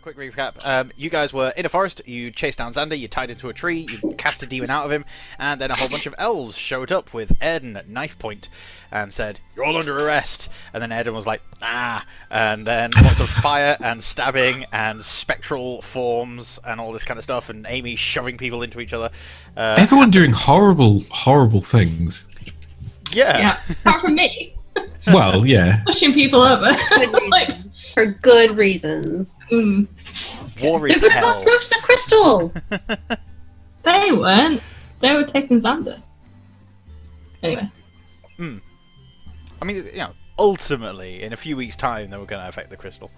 Quick recap. You guys were in a forest, you chased down Xander, you tied him to a tree, you cast a demon out of him, and then a whole bunch of elves showed up with Erden at knife point and said, "You're all under arrest." And then Erden was like, "Nah." And then lots of fire and stabbing and spectral forms and all this kind of stuff, and Amy shoving people into each other. Everyone doing horrible, horrible things. Yeah. Apart from me. Well, yeah. Pushing people over. Like, for good reasons. War is They're hell. gonna smash the crystal! they weren't. They were taking Xander. Anyway. I mean, you know, ultimately, in a few weeks' time, they were going to affect the crystal.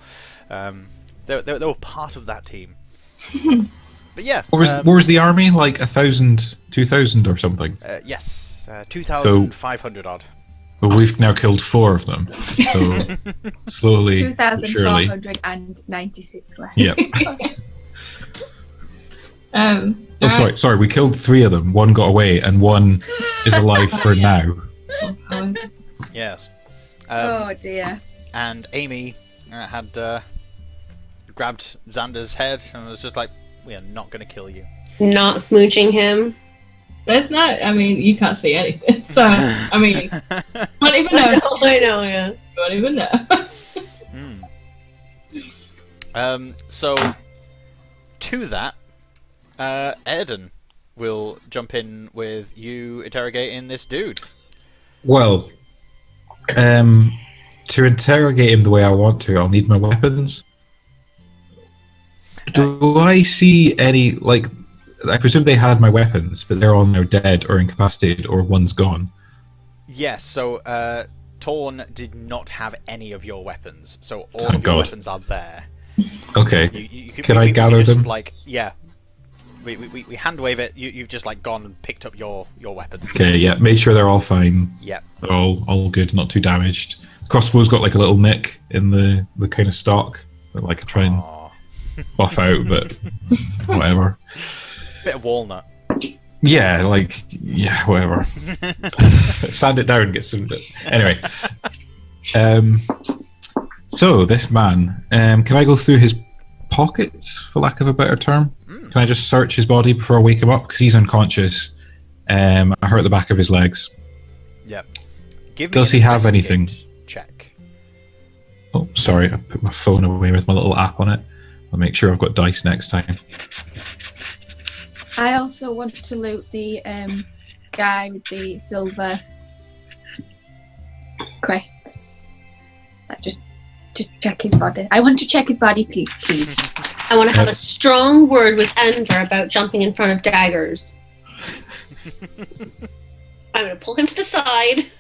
They were part of that team. But yeah. What was the army? Like 1,000, 2,000 or something? Yes. 2,500 odd. Well, we've now killed 4 of them. So slowly, surely. 2,496 left. Yep. Okay. Sorry. We killed 3 of them. 1 got away, and 1 is alive for now. Yes. Oh dear. And Amy had grabbed Xander's head and was just like, "We are not going to kill you." Not smooching him. There's not. I mean, you can't see anything. So, I mean, don't even know. I know, yeah. Don't even know. So, to that, Erden will jump in with you interrogating this dude. Well, to interrogate him the way I want to, I'll need my weapons. Do I see any, like, I presume they had my weapons, but they're all now dead or incapacitated, or one's gone. Yes, so Torn did not have any of your weapons, so all Thank of your God. weapons are there. Okay. Can I we gather just, them? Like, yeah. We hand wave it. You've just like gone and picked up your weapons. Okay, yeah. Made sure they're all fine. Yeah. They're all good, not too damaged. Crossbow's got like a little nick in the kind of stock that like I try and buff out, but whatever. Bit of walnut. Yeah, whatever. Sand it down, get some. Anyway, so this man, can I go through his pockets, for lack of a better term? Can I just search his body before I wake him up, because he's unconscious? I hurt the back of his legs. Yep. Give me Does he have anything? Check. Oh, sorry, I put my phone away with my little app on it. I'll make sure I've got dice next time. I also want to loot the guy with the silver crest. Just check his body. I want to check his body, please. I want to have a strong word with Enver about jumping in front of daggers. I'm going to pull him to the side.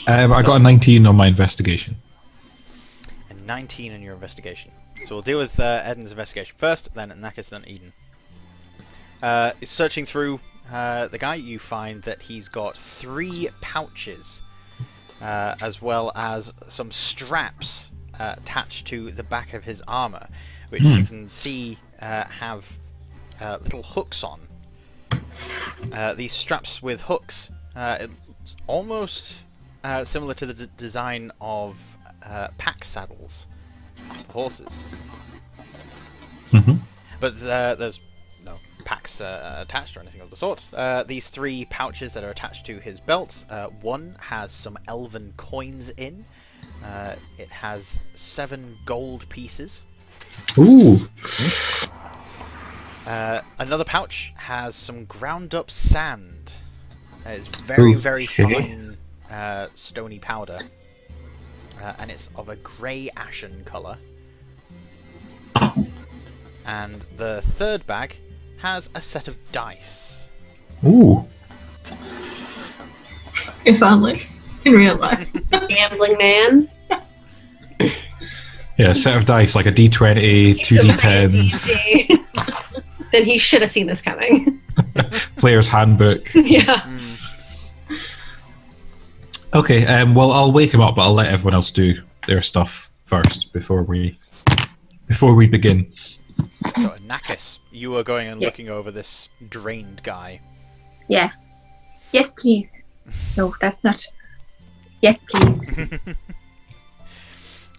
I got a 19 on my investigation. And 19 in your investigation. So we'll deal with Eden's investigation first, then Anakis, then Eden. Searching through the guy, you find that he's got 3 pouches, as well as some straps attached to the back of his armor, which you can see have little hooks on. These straps with hooks, it's almost similar to the design of pack saddles for horses. But there's no packs attached or anything of the sort. These 3 pouches that are attached to his belt, one has some elven coins in. It has 7 gold pieces. Ooh. Another pouch has some ground up sand. It's very, very fine stony powder. And it's of a grey ashen colour. And the 3rd bag has a set of dice. Ooh. If only. In real life. Gambling man. Yeah, a set of dice, like a D20, 2 D10s. then he should have seen this coming. Player's handbook. Yeah. Okay, well, I'll wake him up, but I'll let everyone else do their stuff first before we begin. So, Anakis, you were going and Yeah. looking over this drained guy. Yeah. Yes, please. No, that's not. Yes, please.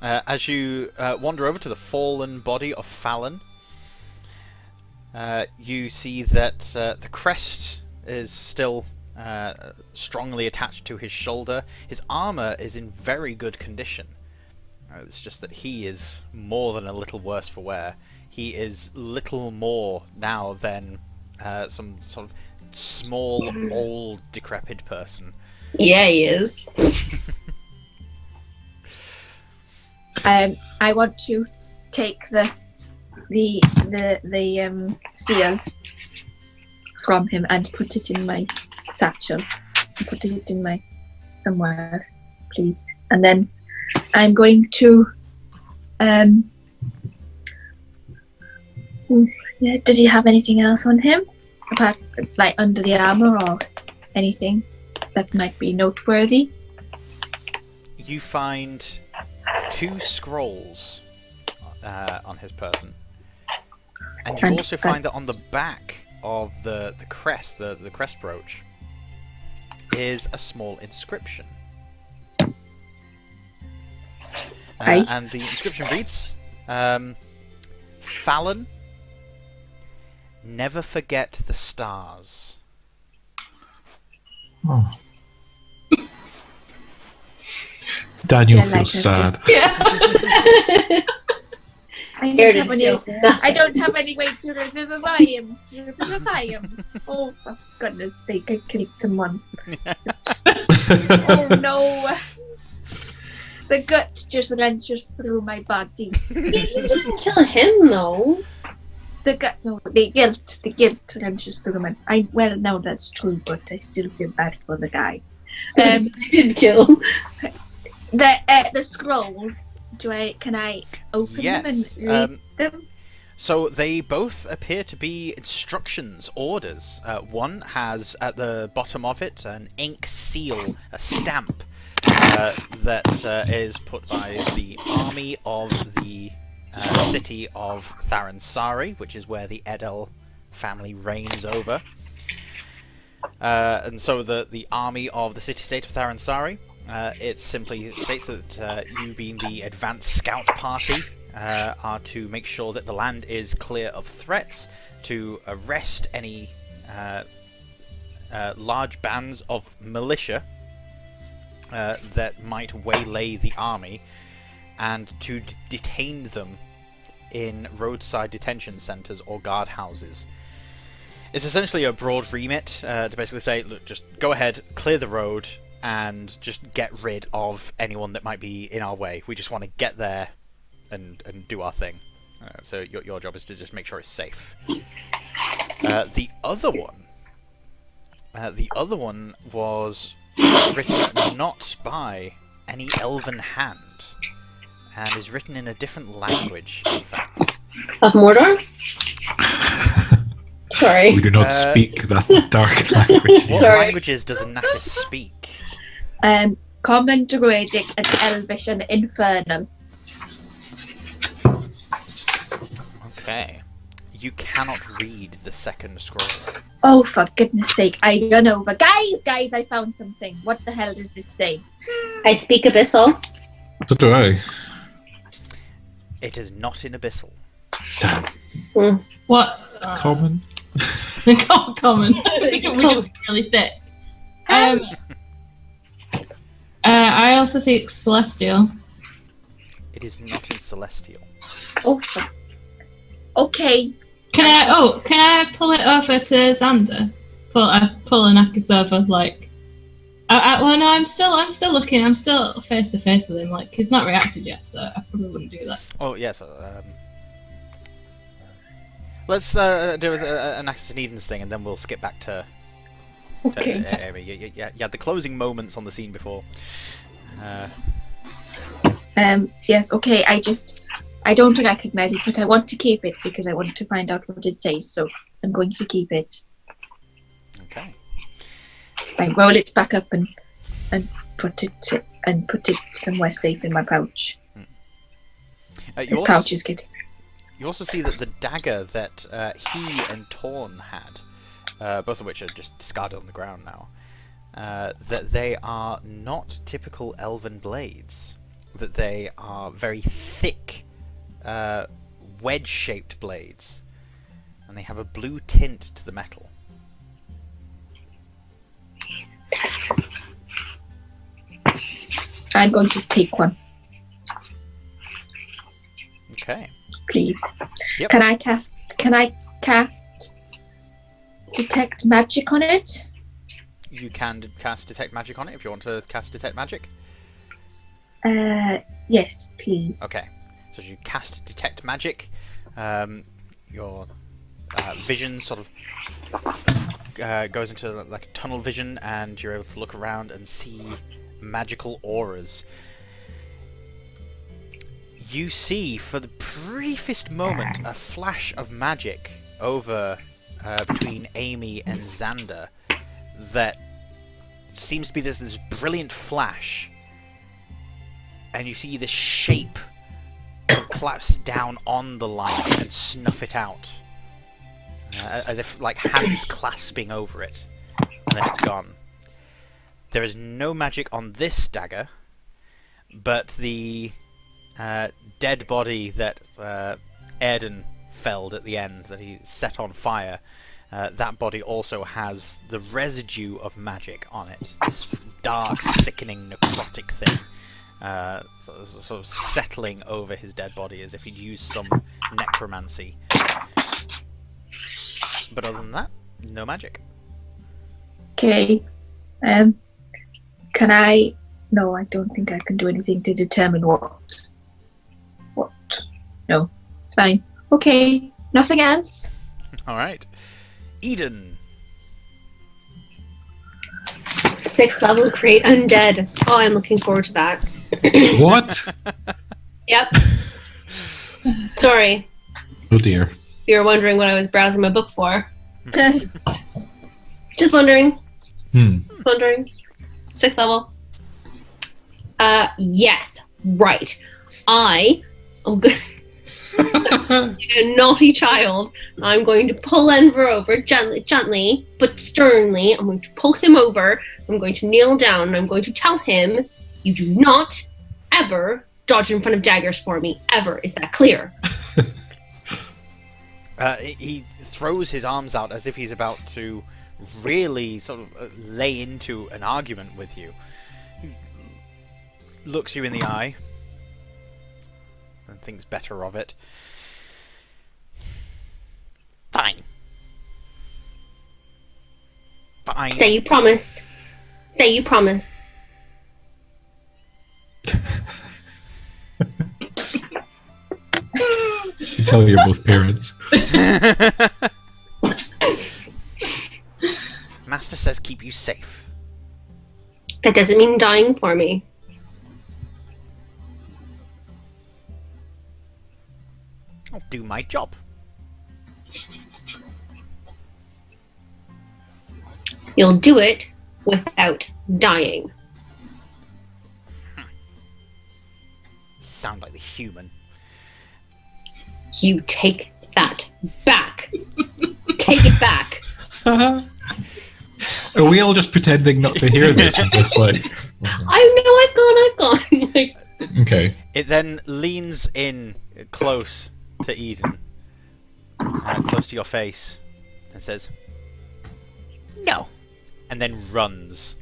As you wander over to the fallen body of Fallon, you see that the crest is still strongly attached to his shoulder. His armor is in very good condition. It's just that he is more than a little worse for wear. He is little more now than some sort of small, old, decrepit person. Yeah, he is. I want to take the seal from him and put it in my satchel. Put it in my somewhere, please. And then I'm going to. Did he have anything else on him apart, like under the armor or anything that might be noteworthy? You find 2 scrolls on his person, and you also find that on the back of the crest, the crest brooch, is a small inscription. And the inscription reads, Fallon, never forget the stars. Oh. Daniel Yeah, feels sad. I don't have any way to revivify him. Oh, for goodness sake, I killed someone. Oh no. The gut just wrenches through my body. You didn't kill him, though. The guilt wrenches through my. Well, no, that's true, but I still feel bad for the guy. You did kill. The scrolls. Can I open them and read them? So they both appear to be instructions, orders. One has at the bottom of it an ink seal, a stamp that is put by the army of the city of Tharansari, which is where the Edel family reigns over. And so the army of the city-state of Tharansari, it simply states that you being the advanced scout party are to make sure that the land is clear of threats, to arrest any large bands of militia that might waylay the army, and to detain them in roadside detention centres or guard houses. It's essentially a broad remit to basically say, look, just go ahead, clear the road, and just get rid of anyone that might be in our way. We just want to get there and do our thing. So your job is to just make sure it's safe. The other one was written not by any elven hand, and is written in a different language, in fact. Of Mordor? Sorry. We do not speak that dark language. What languages does Anakis speak? Common, Druidic, and Elvish, and Infernal. Okay. You cannot read the second scroll. Oh, for goodness sake, I don't know. But guys, I found something. What the hell does this say? I speak Abyssal. So do I. It is not in Abyssal. Damn. What? Common. Common. Which is really thick. I also speak Celestial. It is not in Celestial. Oh, okay. Can I pull it over to Xander? Pull Anakis over, like. Well, no, I'm still looking. I'm still face to face with him. Like, he's not reacted yet, so I probably wouldn't do that. Oh yes. Let's do Anakis and Eden's thing, and then we'll skip back to Okay. Amy. You had the closing moments on the scene before. Yes, okay, I don't recognize it, but I want to keep it because I want to find out what it says. So I'm going to keep it. Okay. I roll it back up and put it somewhere safe in my pouch. This pouch is getting. You also see that the dagger that he and Torn had, both of which are just discarded on the ground now, that they are not typical elven blades. That they are very thick, wedge-shaped blades, and they have a blue tint to the metal. I'm going to take one. Okay. Please. Yep. Can I cast detect magic on it? You can cast detect magic on it if you want to cast detect magic. Yes, please. Okay. So as you cast detect magic, your vision sort of goes into like tunnel vision, and you're able to look around and see magical auras. You see, for the briefest moment, a flash of magic over between Amy and Xander that seems to be this brilliant flash, and you see this shape collapse down on the light and snuff it out, as if like hands clasping over it, and then it's gone. There is no magic on this dagger, but the dead body that Airden felled at the end, that he set on fire, that body also has the residue of magic on it. This dark, sickening, necrotic thing, sort of settling over his dead body as if he'd used some necromancy. But other than that, no magic. Okay. Can I? No, I don't think I can do anything to determine what. No, it's fine. Okay, nothing else. All right, Eden. 6th level create undead. Oh, I'm looking forward to that. What? Yep. Sorry. Oh dear. You were wondering what I was browsing my book for. Just wondering. Just wondering. 6th level. Yes. Right. I'm good. A naughty child. I'm going to pull Enver over gently, but sternly. I'm going to pull him over. I'm going to kneel down, and I'm going to tell him, you do not ever dodge in front of daggers for me. Ever. Is that clear? He throws his arms out as if he's about to really sort of lay into an argument with you. He looks you in the eye and thinks better of it. Fine. Fine. Say you promise. Say you promise. You tell you're both parents. Master says keep you safe. That doesn't mean dying for me. I'll do my job. You'll do it without dying. Sound like the human. You take that back. Take it back. Are we all just pretending not to hear this and just like... I've gone. Like, Okay. It then leans in close to Eden, close to your face, and says, "No," and then runs.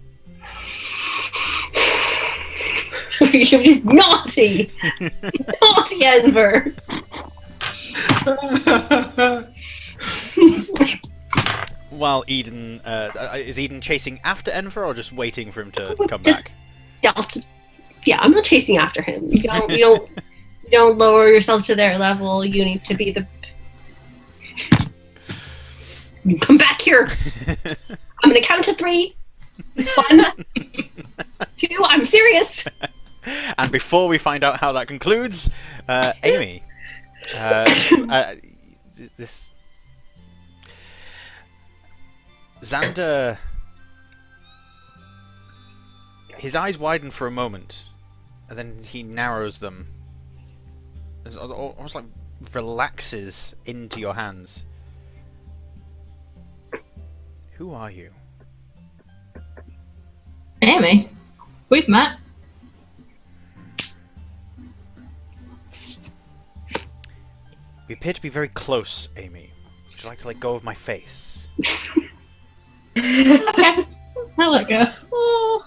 You're naughty. Naughty Enver. While Eden, is Eden chasing after Enver or just waiting for him to come back? Yeah, I'm not chasing after him. You don't lower yourself to their level. You need to be the. You come back here. I'm gonna count to 3. 1, 2. I'm serious. And before we find out how that concludes, Amy, This Xander, his eyes widen for a moment, and then he narrows them. It's almost like relaxes into your hands. Who are you? Amy, we've met. We appear to be very close, Amy. Would you like to let go of my face? Okay, I'll let go. Oh.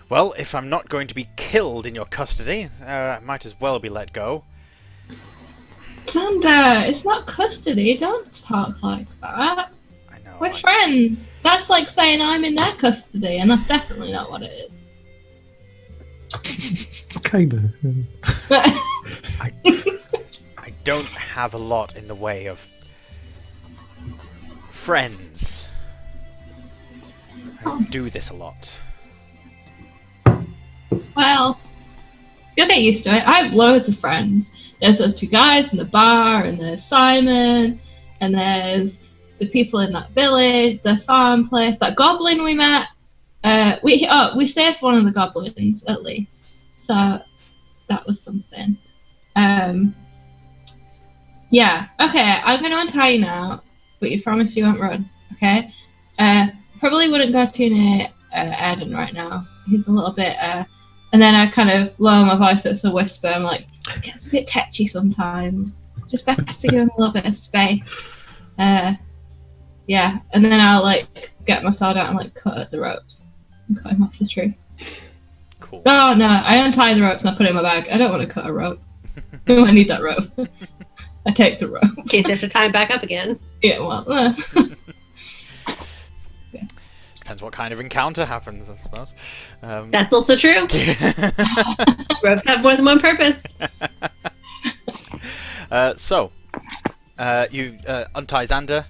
Well, if I'm not going to be killed in your custody, I might as well be let go. Xander, it's not custody. Don't talk like that. I know. We're friends. That's like saying I'm in their custody, and that's definitely not what it is. Kinda. I don't have a lot in the way of friends. I don't do this a lot. Well, you'll get used to it. I have loads of friends. There's those two guys in the bar, and there's Simon, and there's the people in that village, the farm place, that goblin we met. We saved one of the goblins at least, so that was something. Yeah. Okay, I'm gonna untie you now, but you promise you won't run. Okay. Probably wouldn't go too near Eden right now. He's a little bit. And then I kind of lower my voice. It's a whisper. I'm like, it gets a bit tetchy sometimes. Just best to give him a little bit of space. Yeah. And then I'll like get my sword out and like cut at the ropes and cut him off the tree. Cool. Oh no! I untie the ropes and I put it in my bag. I don't want to cut a rope. I need that rope. I take the rope. In case you have to tie him back up again. Yeah. Well. Depends what kind of encounter happens, I suppose. That's also true. Ropes have more than one purpose. So, you untie Xander.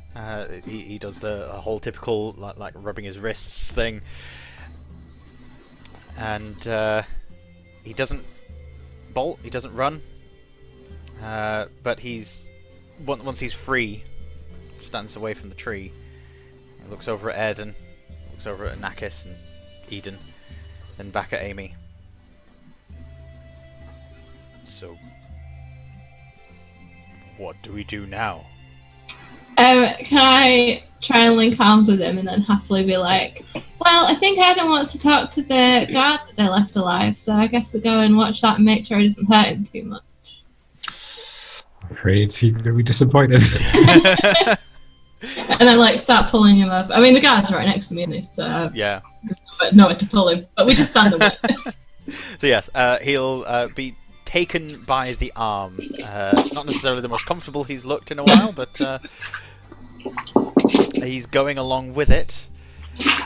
He does the whole typical like rubbing his wrists thing, and he doesn't bolt. He doesn't run. But once he's free, stands away from the tree. He looks over at Eden. Looks over at Anakis and Eden, then back at Amy. So, what do we do now? Can I try and link arms with him and then happily be like, well, I think Eden wants to talk to the guard that they left alive, so I guess we'll go and watch that and make sure he doesn't hurt him too much. I'm afraid he's going to be disappointed. And then like start pulling him up. I mean, the guard's right next to me, and so Yeah. but nowhere to pull him. But we just stand away. So yes, he'll be taken by the arm. Not necessarily the most comfortable he's looked in a while, but he's going along with it.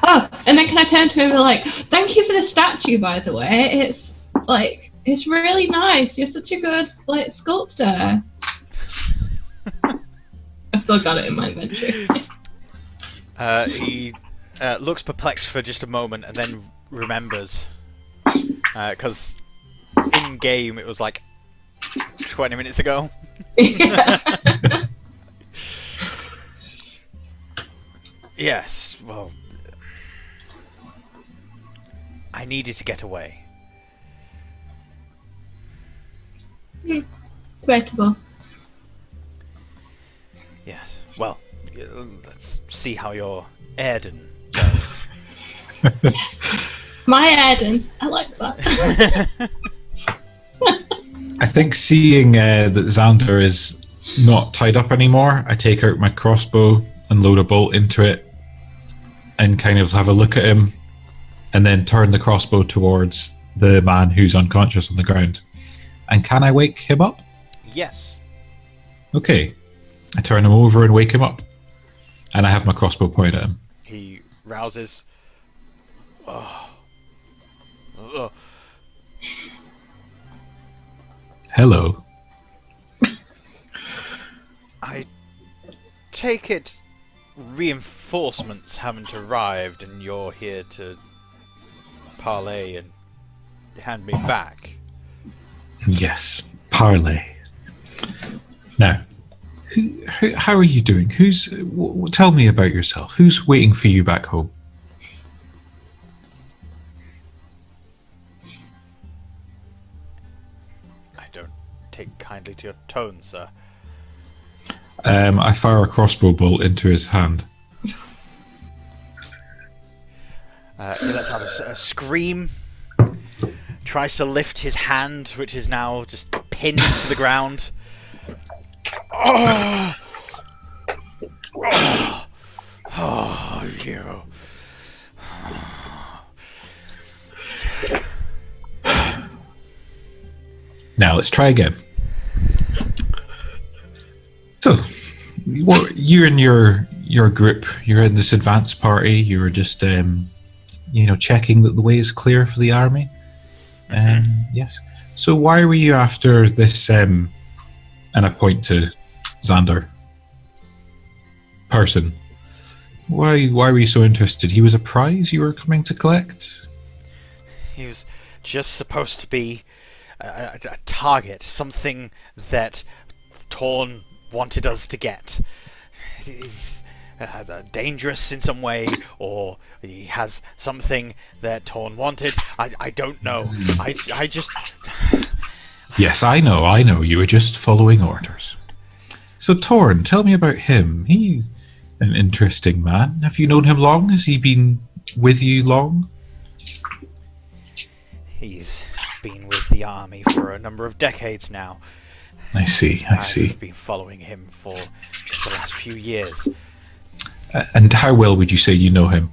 Oh, and then can I turn to him and be like, "Thank you for the statue, by the way. It's really nice. You're such a good sculptor." I've still got it in my inventory. He looks perplexed for just a moment and then remembers. Because in game it was like 20 minutes ago. Yeah. Yes, well, I needed to get away. Debatable. Yes, well, let's see how your Eden does. My Eden. I like that. I think seeing that Xander is not tied up anymore, I take out my crossbow and load a bolt into it and kind of have a look at him and then turn the crossbow towards the man who's unconscious on the ground. And can I wake him up? Yes. Okay. I turn him over and wake him up. And I have my crossbow pointed at him. He rouses. Oh. Ugh. Hello. I take it reinforcements haven't arrived and you're here to parley and hand me back. Yes, parley. Now, how are you doing? Tell me about yourself. Who's waiting for you back home? I don't take kindly to your tone, sir. I fire a crossbow bolt into his hand. He lets out a scream, tries to lift his hand, which is now just pinned to the ground. Oh, you. Now let's try again. So, you and your group, you're in this advance party. You're just, checking that the way is clear for the army. Yes. So why were you after this? And I point to Xander. Person. Why were you so interested? He was a prize you were coming to collect? He was just supposed to be a target, something that Torn wanted us to get. He's dangerous in some way, or he has something that Torn wanted. I don't know. I just... Yes, I know. You were just following orders. So Torn, tell me about him. He's an interesting man. Have you known him long? Has he been with you long? He's been with the army for a number of decades now. I see. I've been following him for just the last few years. And how well would you say you know him?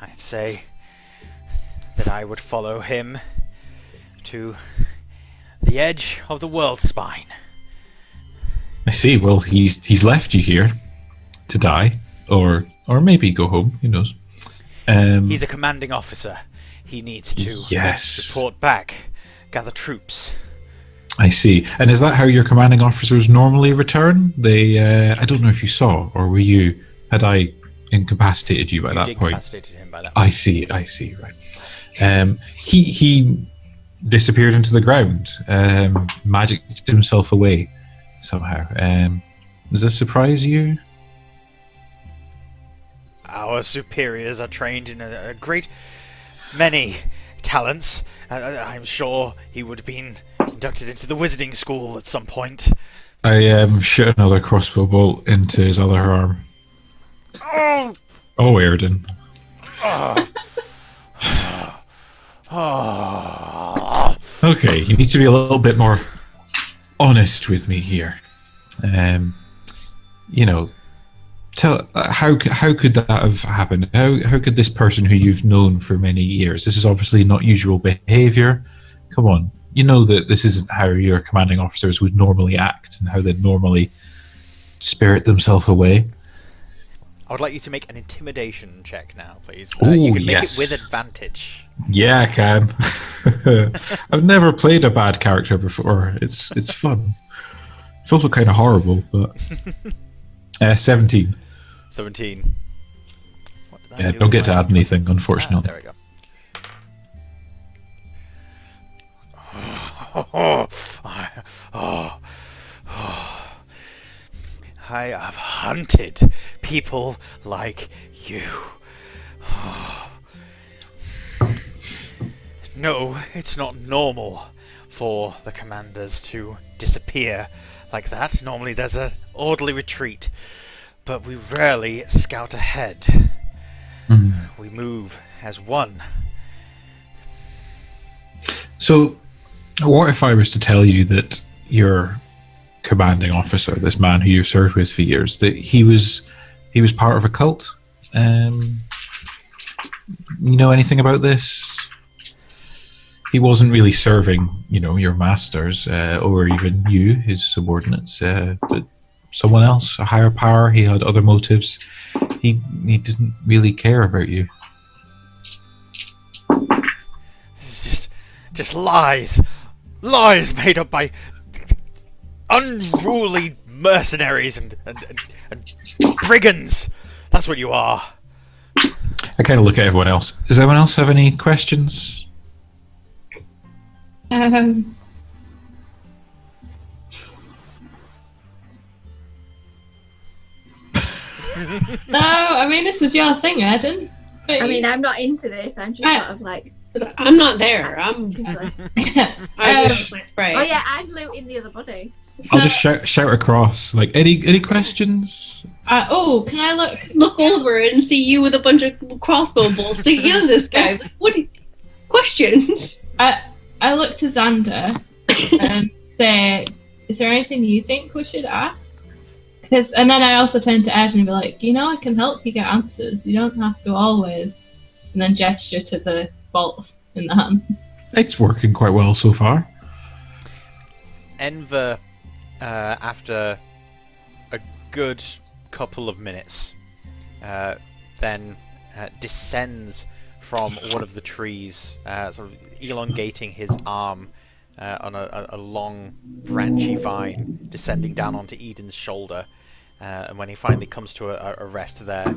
I'd say that I would follow him to the edge of the world spine. I see. Well, he's left you here to die, or maybe go home. Who knows? He's a commanding officer. He needs to report back, gather troops. I see. And is that how your commanding officers normally return? They, I don't know if you saw, or had I incapacitated you by that point? Incapacitated him by that point. I see, right. He disappeared into the ground, magicked himself away somehow. Does this surprise you? Our superiors are trained in a great many talents. I'm sure he would have been inducted into the wizarding school at some point. I shoot another crossbow bolt into his other arm. Oh, Airden. Okay, you need to be a little bit more honest with me here. Tell how could that have happened? How could this person who you've known for many years? This is obviously not usual behavior. Come on, you know that this isn't how your commanding officers would normally act and how they'd normally spirit themselves away. I would like you to make an intimidation check now, please. Ooh, you can make yes. it with advantage. Yeah, I can. I've never played a bad character before. It's fun. It's also kind of horrible, but 17. 17. What did I do? Don't get to add anything, unfortunately. There we go. I have hunted people like you. No, it's not normal for the commanders to disappear like that. Normally there's an orderly retreat, but we rarely scout ahead. We move as one. So, what if I was to tell you that your commanding officer, this man who you've served with for years, that he was part of a cult? You know anything about this? He wasn't really serving, your masters, or even you, his subordinates, but someone else, a higher power. He had other motives. He didn't really care about you. This is just lies. Lies made up by unruly mercenaries and brigands. That's what you are. I kind of look at everyone else. Does anyone else have any questions? No, I mean this is your thing, Eden. I mean, I'm not into this. I'm just sort of like. I'm not there. I'm Um, my spray. Oh yeah, I'm looting the other body. I'll just shout across. Like, any questions? Can I Look over and see you with a bunch of crossbow bolts sticking out of this guy. Questions? I look to Xander and say, "Is there anything you think we should ask?" And then I also turn to Ed and be like, I can help you get answers. You don't have to always. And then gesture to the bolts in the hand. It's working quite well so far. Enver, after a good couple of minutes, then descends from one of the trees, sort of elongating his arm on a long branchy vine, descending down onto Eden's shoulder. And when he finally comes to a rest there,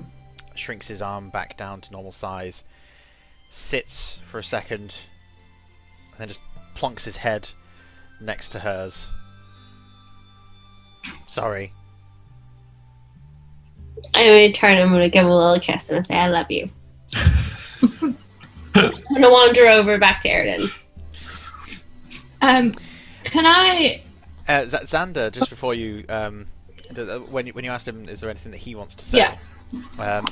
shrinks his arm back down to normal size, sits for a second, and then just plonks his head next to hers. Sorry. I'm going to turn. I'm going to give him a little kiss and I say, I love you. I'm going to wander over back to Erden. Can I... Xander, just before you... when you asked him, is there anything that he wants to say? Yeah.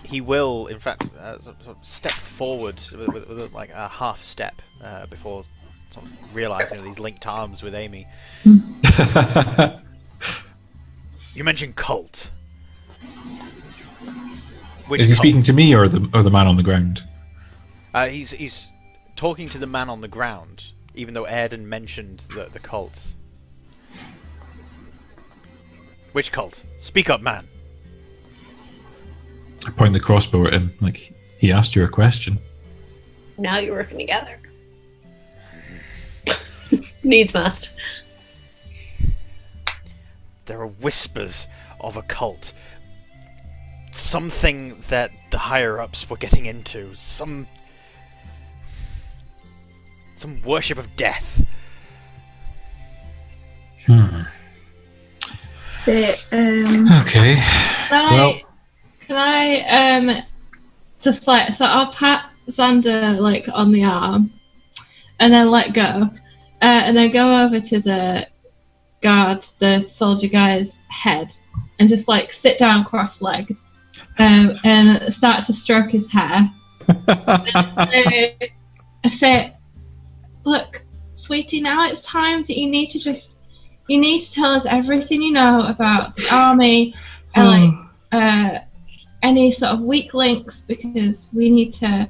He will, in fact, sort of step forward with like a half step before sort of realising that he's linked arms with Amy. You mentioned cult. Which Is he cult? speaking to me or the man on the ground? He's talking to the man on the ground, even though Erden mentioned the cult. Which cult? Speak up, man. I point the crossbow at him, like, he asked you a question. Now you're working together. Needs must. There are whispers of a cult. Something that the higher-ups were getting into. Some worship of death. Okay. Can I just like, so I'll pat Xander like on the arm and then let go, and then go over to the guard, the soldier guy's head, and just like sit down cross-legged, and start to stroke his hair. I say, look, sweetie, now it's time that you need to tell us everything you know about the army and like any sort of weak links, because we need to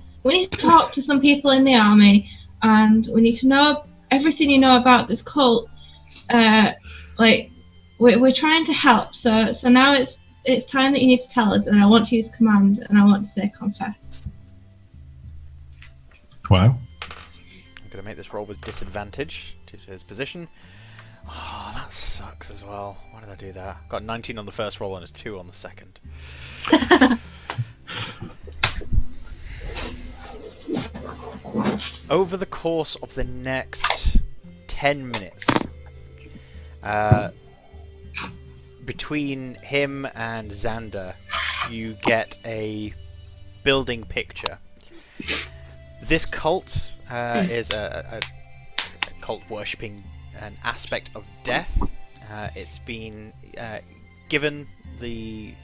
talk to some people in the army, and we need to know everything you know about this cult. Like we're trying to help, so now it's time that you need to tell us, and I want to use command, and I want to say confess. Wow. I'm going to make this roll with disadvantage due to his position. Oh, that sucks as well. Why did I do that? Got 19 on the first roll and a 2 on the second. Over the course of the next 10 minutes, between him and Xander, you get a building picture. This cult is a cult worshipping an aspect of death. It's been given the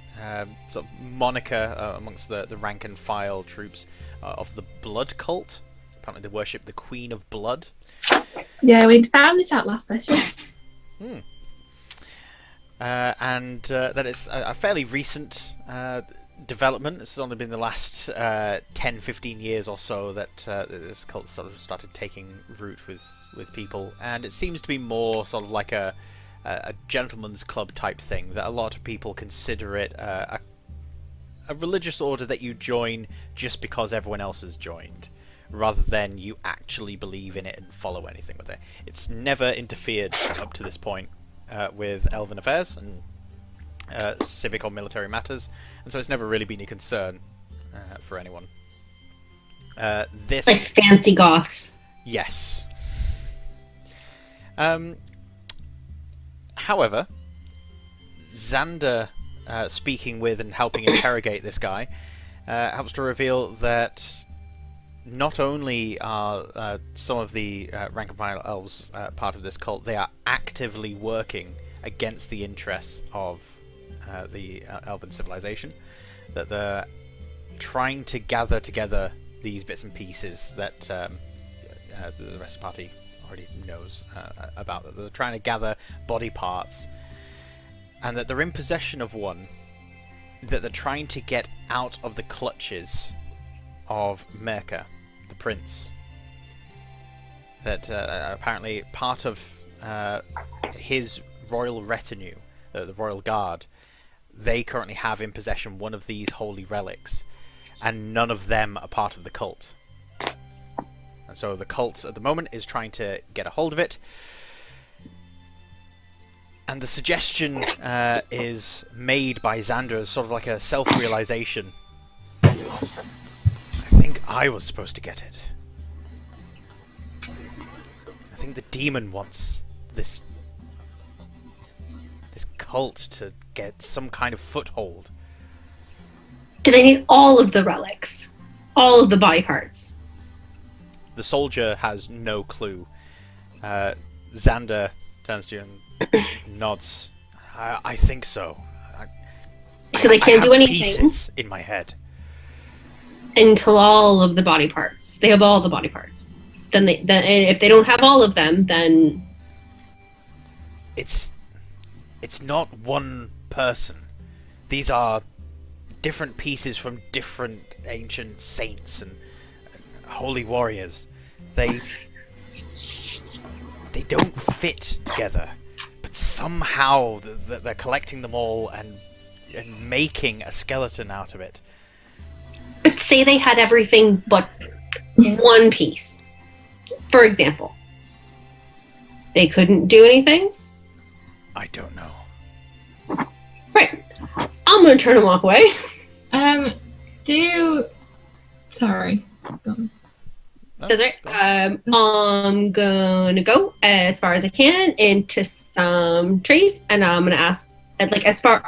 sort of moniker amongst the rank and file troops of the Blood Cult. Apparently they worship the Queen of Blood. Yeah, we found this out last session. And that it's a fairly recent development. It's only been the last 10-15 years or so that this cult sort of started taking root with people, and it seems to be more sort of like a gentleman's club type thing, that a lot of people consider it a religious order that you join just because everyone else has joined, rather than you actually believe in it and follow anything with it. It's never interfered up to this point with elven affairs and civic or military matters, and so it's never really been a concern for anyone. This Like fancy goths. Yes. However, Xander, speaking with and helping interrogate this guy, helps to reveal that not only are some of the rank and file elves part of this cult, they are actively working against the interests of the elven civilization. That they're trying to gather together these bits and pieces that the rest of the party already knows about. That they're trying to gather body parts, and that they're in possession of one that they're trying to get out of the clutches of Merca, the prince. That apparently part of his royal retinue, the royal guard, they currently have in possession one of these holy relics, and none of them are part of the cult. And so the cult at the moment is trying to get a hold of it. And the suggestion is made by Xander as sort of like a self-realization. I think I was supposed to get it. I think the demon wants this cult to get some kind of foothold. Do they need all of the relics? All of the body parts? The soldier has no clue. Xander turns to you and nods. I think so. So they can't do anything pieces in my head until all of the body parts. They have all the body parts. Then if they don't have all of them, then it's not one person. These are different pieces from different ancient saints and holy warriors. They don't fit together, but somehow they're collecting them all and making a skeleton out of it. But say they had everything but one piece, for example. They couldn't do anything? I don't know. Right. I'm gonna turn and walk away. Sorry. Go on. No, That's right. go on. I'm gonna go as far as I can into some trees, and I'm gonna ask, like, as far,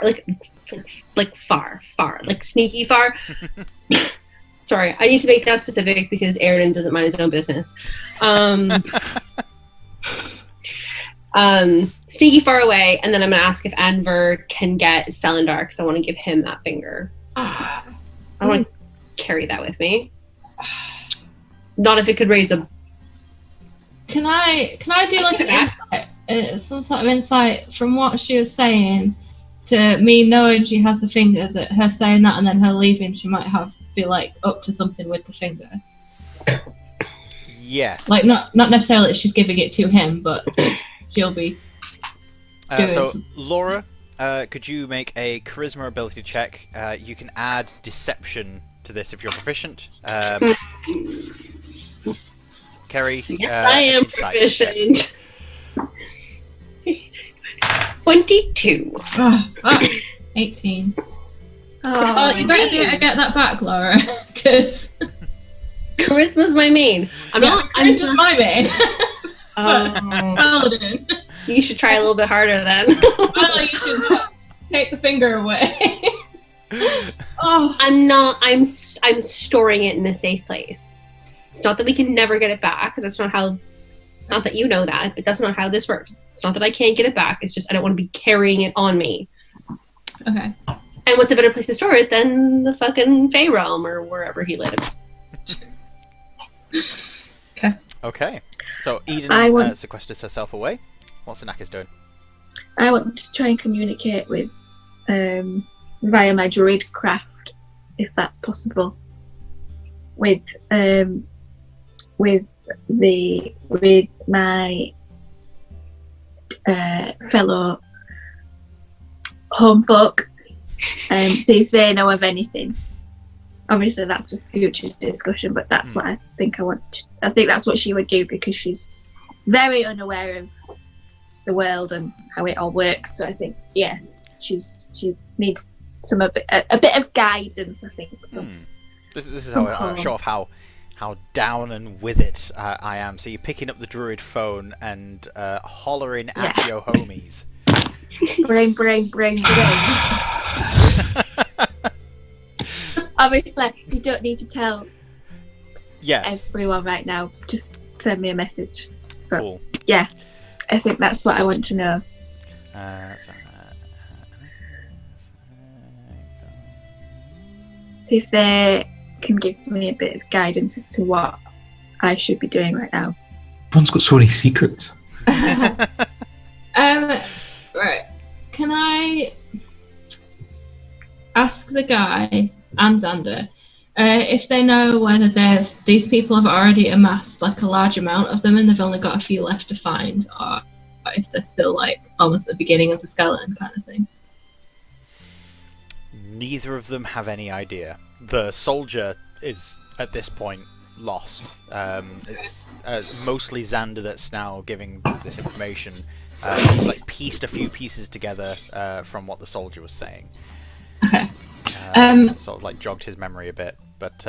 like far, like sneaky far. Sorry, I need to make that specific because Aaron doesn't mind his own business. Sneaky far away, and then I'm gonna ask if Anver can get Selendar because I want to give him that finger. I want to carry that with me. Not if it could raise a. Can I do like an insight, some sort of insight from what she was saying to me knowing she has a finger, that her saying that and then her leaving, she might be like up to something with the finger. Yes. Like not necessarily that she's giving it to him, but she'll be. So Laura, could you make a charisma ability check? You can add deception to this if you're proficient. Kerry, Yes, I am insight proficient. 22. 18. Oh, You better get that back, Laura, because Charisma's my main. I'm this is my main. Oh. Paladin. You should try a little bit harder then. Well, you should take the finger away. Oh, I'm storing it in a safe place. It's not that we can never get it back. That's not how. Not that you know that, but that's not how this works. It's not that I can't get it back. It's just I don't want to be carrying it on me. okay. And what's a better place to store it than the fucking Fey Realm or wherever he lives? Okay. So Eden sequesters herself away. What's Anakis doing? I want to try and communicate with via my druid craft, if that's possible, with my fellow home folk, see if they know of anything. Obviously, that's a future discussion, but that's what I think I want. I think that's what she would do because she's very unaware of the world and how it all works. So I think, yeah, she needs a bit of guidance. I think. This is how I show off how how down and with it I am. So you're picking up the Druid phone and hollering at your homies. Brain. Obviously, you don't need to tell everyone right now. Just send me a message. But, cool. Yeah, I think that's what I want to know. See if they can give me a bit of guidance as to what I should be doing right now. Everyone's got so many secrets. Right. Can I ask the guy and Xander if they know whether these people have already amassed like a large amount of them and they've only got a few left to find, or if they're still like almost at the beginning of the skeleton kind of thing? Neither of them have any idea. The soldier is at this point lost. It's mostly Xander that's now giving this information. He's like pieced a few pieces together from what the soldier was saying. Okay. Sort of like jogged his memory a bit. But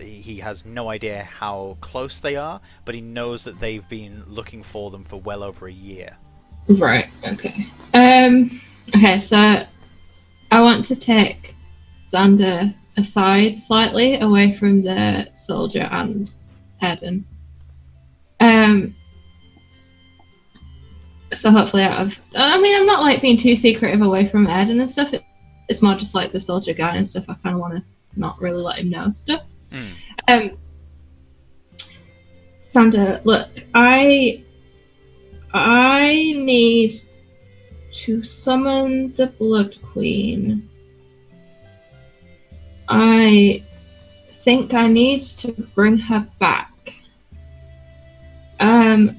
he has no idea how close they are, but he knows that they've been looking for them for well over a year. Right, okay. Okay, so I want to take Xander aside slightly, away from the soldier and Eden. So hopefully I'm not like being too secretive away from Eden and stuff. It's more just like the soldier guy and stuff. I kind of want to not really let him know stuff. Xander, look, I need to summon the Blood Queen. I think I need to bring her back. And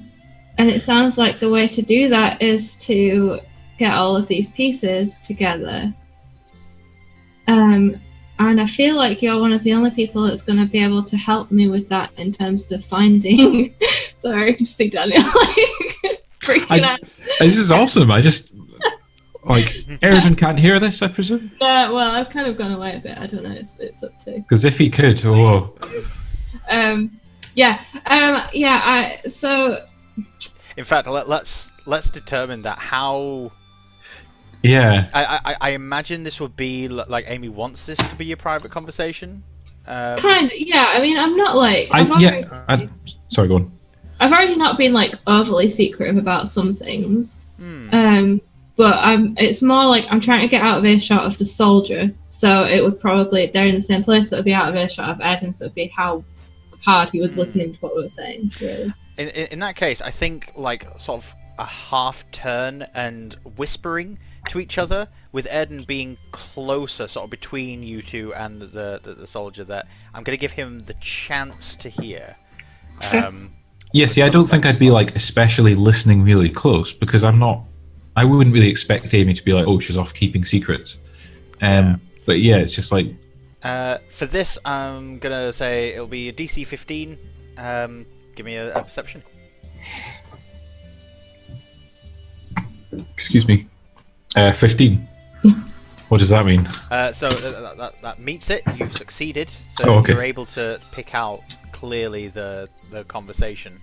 it sounds like the way to do that is to get all of these pieces together. And I feel like you're one of the only people that's going to be able to help me with that in terms of finding... Sorry, I can see Daniel like freaking out. This is awesome. I just... Like, Eridan can't hear this, I presume? Well, I've kind of gone away a bit. I don't know. It's up to... Because if he could, oh... So... In fact, let's determine that. How... Yeah. I imagine this would be like Amy wants this to be a private conversation. Kind of, yeah. I mean, I'm not like... Sorry, go on. I've already not been like overly secretive about some things. But it's more like I'm trying to get out of earshot of the soldier, so it would probably, they're in the same place, so it would be out of earshot of Eden, so it would be how hard he was listening to what we were saying, really. In that case, I think like sort of a half turn and whispering to each other, with Eden being closer, sort of between you two and the soldier, that I'm going to give him the chance to hear. Yeah, see, I don't think I'd be like especially listening really close, because I wouldn't really expect Amy to be like, oh, she's off keeping secrets. But yeah, it's just like... for this, I'm going to say it'll be a DC 15. Give me a perception. Excuse me. 15. What does that mean? So that meets it. You've succeeded. So you're able to pick out clearly the conversation.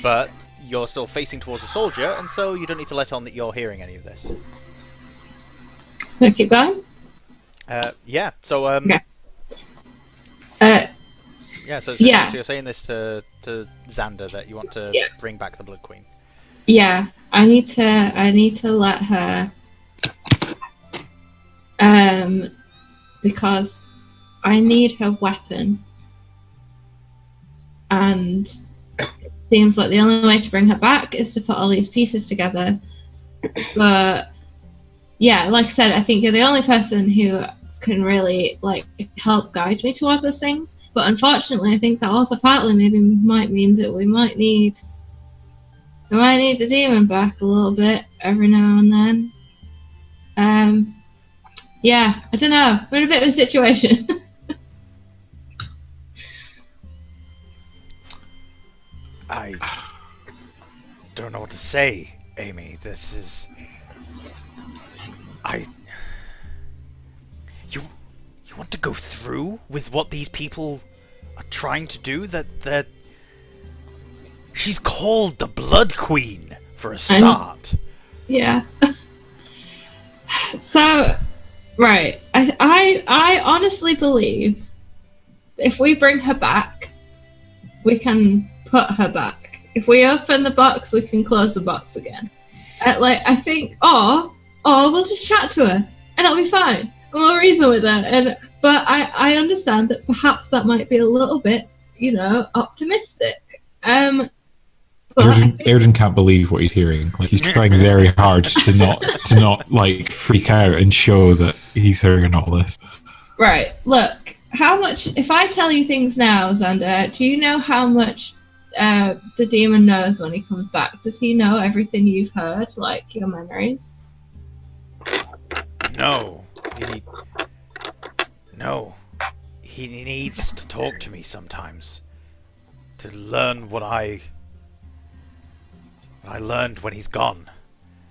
But... you're still facing towards the soldier, and so you don't need to let on that you're hearing any of this. Can I keep going? Yeah. So okay. So you're saying this to Xander that you want to bring back the Blood Queen. Yeah, I need to let her, because I need her weapon, and seems like the only way to bring her back is to put all these pieces together. But yeah, like I said, I think you're the only person who can really like help guide me towards those things. But unfortunately, I think that also partly maybe might mean that we might need the demon back a little bit every now and then. Yeah, I don't know. We're in a bit of a situation. I don't know what to say, Amy. This is... You want to go through with what these people are trying to do. That she's called the Blood Queen for a start. Yeah. So, right. I honestly believe if we bring her back, we can put her back. If we open the box, we can close the box again. I think, or we'll just chat to her and it'll be fine. And we'll reason with her. But I understand that perhaps that might be a little bit, optimistic. But Airden can't believe what he's hearing. Like, he's trying very hard to not like freak out and show that he's hearing all this. Right. Look, how much? If I tell you things now, Xander, do you know how much the demon knows when he comes back? Does he know everything you've heard, like your memories? No. He needs to talk to me sometimes to learn what I learned when he's gone.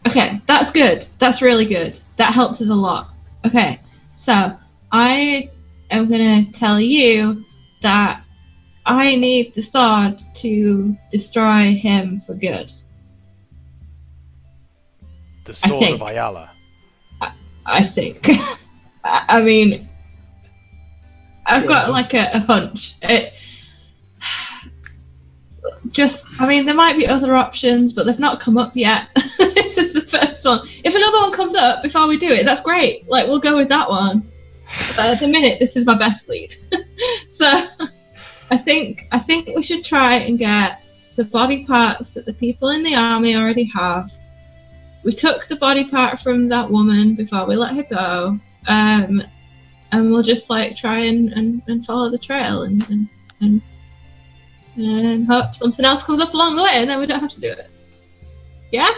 Okay, that's good. That's really good. That helps us a lot. Okay, so I am going to tell you that I need the sword to destroy him for good. The sword of Ayala. I think. I mean, I've got like a hunch. There might be other options, but they've not come up yet. This is the first one. If another one comes up before we do it, that's great. Like, we'll go with that one. But at the minute, this is my best lead. So, I think we should try and get the body parts that the people in the army already have. We took the body part from that woman before we let her go, and we'll just like try and follow the trail and hope something else comes up along the way, and then we don't have to do it. Yeah?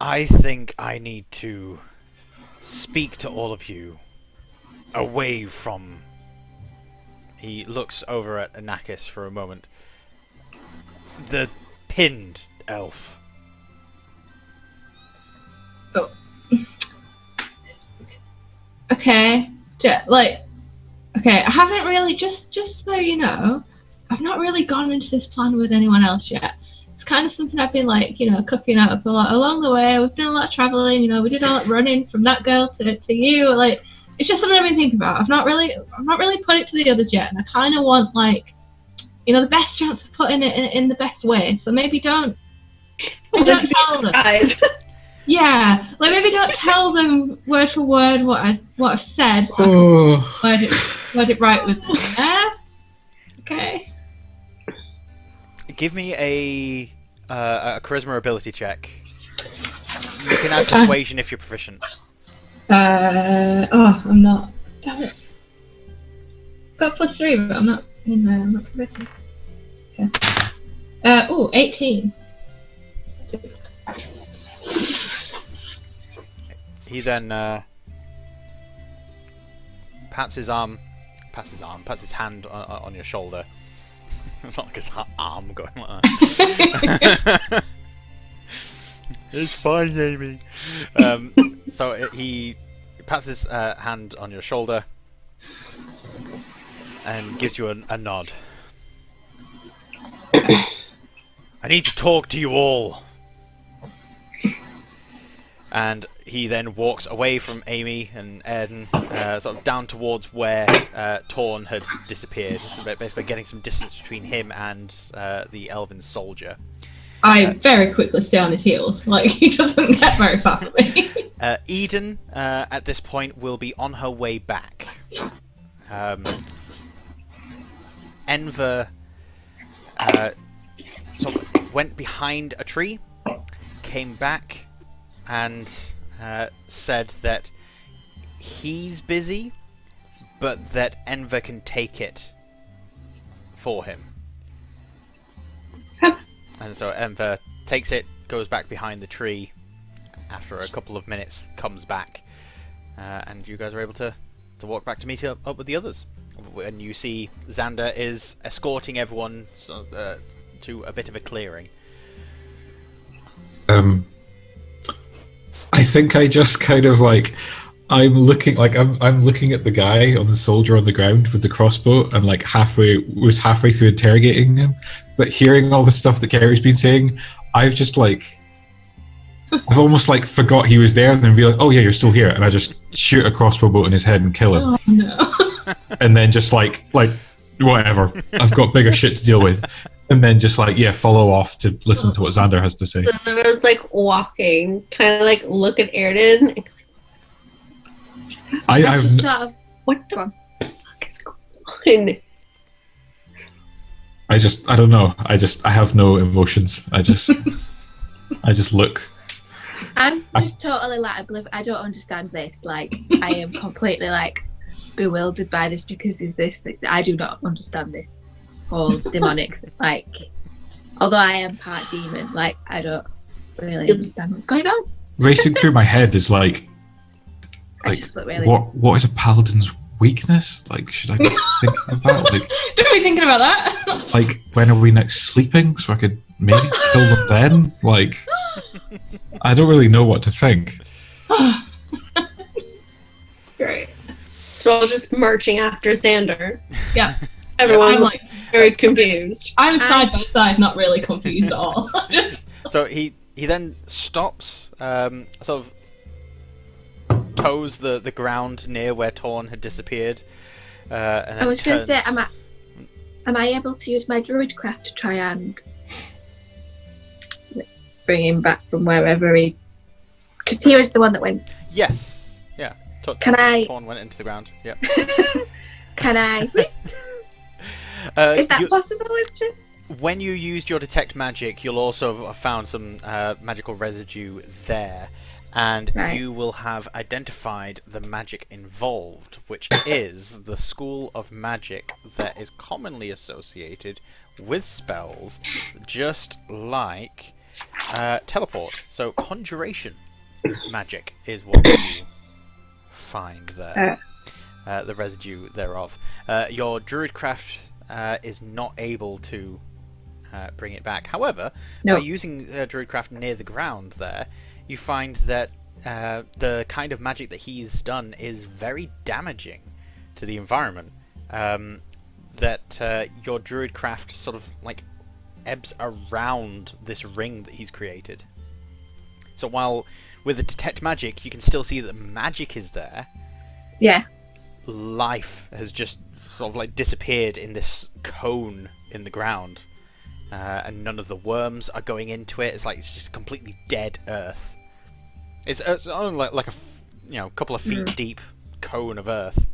I think I need to speak to all of you away from... He looks over at Anakis for a moment. The pinned elf. Oh. Okay. Okay, I haven't really, just so you know, I've not really gone into this plan with anyone else yet. It's kind of something I've been cooking up a lot along the way. We've done a lot of traveling, we did a lot running from that girl to you. Like, it's just something I've been thinking about. I've not really put it to the others yet, and I kind of want the best chance of putting it in the best way. So maybe don't tell them. Yeah, maybe don't tell them word for word what I've said. So I can word it right with them. Yeah? Okay. Give me a charisma ability check. You can add persuasion if you're proficient. I'm not. Damn it. Got +3, but I'm not proficient. Okay. 18. He then pats his hand on your shoulder. Not like his arm going like that. It's fine, Amy. So he pats his hand on your shoulder and gives you a nod. I need to talk to you all. And he then walks away from Amy and Airden, sort of down towards where Torn had disappeared, basically getting some distance between him and the elven soldier. I very quickly stay on his heels, like he doesn't get very far from me. Eden, at this point, will be on her way back. Enver sort of went behind a tree, came back, and said that he's busy, but that Enver can take it for him. And so Enver takes it, goes back behind the tree, after a couple of minutes comes back, and you guys are able to walk back to meet up with the others. And you see Xander is escorting everyone to a bit of a clearing. I think I just kind of I'm looking I'm looking at the guy on the soldier on the ground with the crossbow, and like halfway through interrogating him, but hearing all the stuff that Kerry's been saying, I've almost like forgot he was there, and then be like, oh yeah, you're still here, and I just shoot a crossbow bolt in his head and kill him. Oh no. And then just like whatever, I've got bigger shit to deal with, and then just like follow off to listen to what Xander has to say. So everyone's like walking, kind of like look at Airden and go, I've just sort of. what the Go on. fuck is going on? I don't know. I have no emotions. I just look. I'm just totally like I don't understand this. Like I am completely like bewildered by this because I do not understand this whole demonic like. Although I am part demon, like I don't really understand what's going on. Racing through my head is like I just look really. what is a paladin's weakness? Like, should I think of that? Like, Don't be thinking about that. like when are we next sleeping so I could maybe kill them then? Like, I don't really know what to think. Great. So we're just marching after Xander. Yeah. Everyone I'm like very confused. I'm side by side, not really confused at all. So he then stops, sort of toes the ground near where Torn had disappeared. And then I was going to say, turns- am I able to use my druidcraft to try and bring him back from wherever he? Because he was the one that went. Yes. Yeah. Can I? Torn went into the ground. Yep. Can I? Is that possible? When you used your detect magic, you'll also have found some magical residue there, and Right. you will have identified the magic involved, which is the school of magic that is commonly associated with spells, just like teleport. So conjuration magic is what you find there. The residue thereof. Your druidcraft is not able to bring it back. However, No. by using druidcraft near the ground there, you find that the kind of magic that he's done is very damaging to the environment. That your druidcraft sort of like ebbs around this ring that he's created. So while with the detect magic, you can still see that the magic is there. Yeah. Life has just sort of like disappeared in this cone in the ground, and none of the worms are going into it. It's like it's just completely dead earth. It's only like a couple of feet deep cone of earth.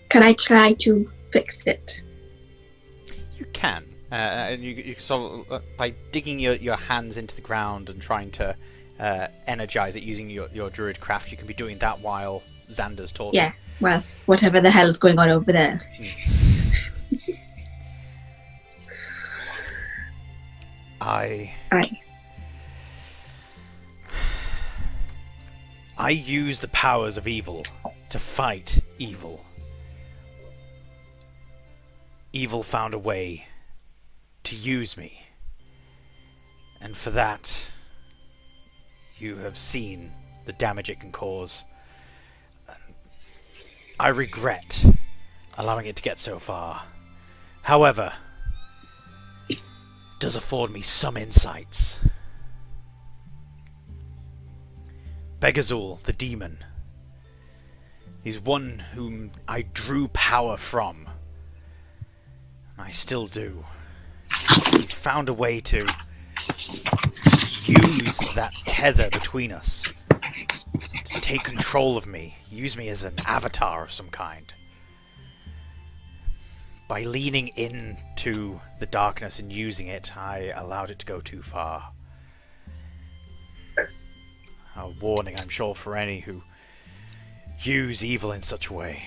Can I try to fix it? You can, and you sort of by digging your hands into the ground and trying to energize it using your druid craft. You can be doing that while Xander's talking. Yeah. Whilst whatever the hell's going on over there. I use the powers of evil to fight evil. Evil found a way to use me. And for that, you have seen the damage it can cause. I regret allowing it to get so far. However, it does afford me some insights. Begazul, the demon. He's one whom I drew power from. I still do. He's found a way to use that tether between us to take control of me, use me as an avatar of some kind. By leaning into the darkness and using it, I allowed it to go too far. A warning, I'm sure, for any who use evil in such a way.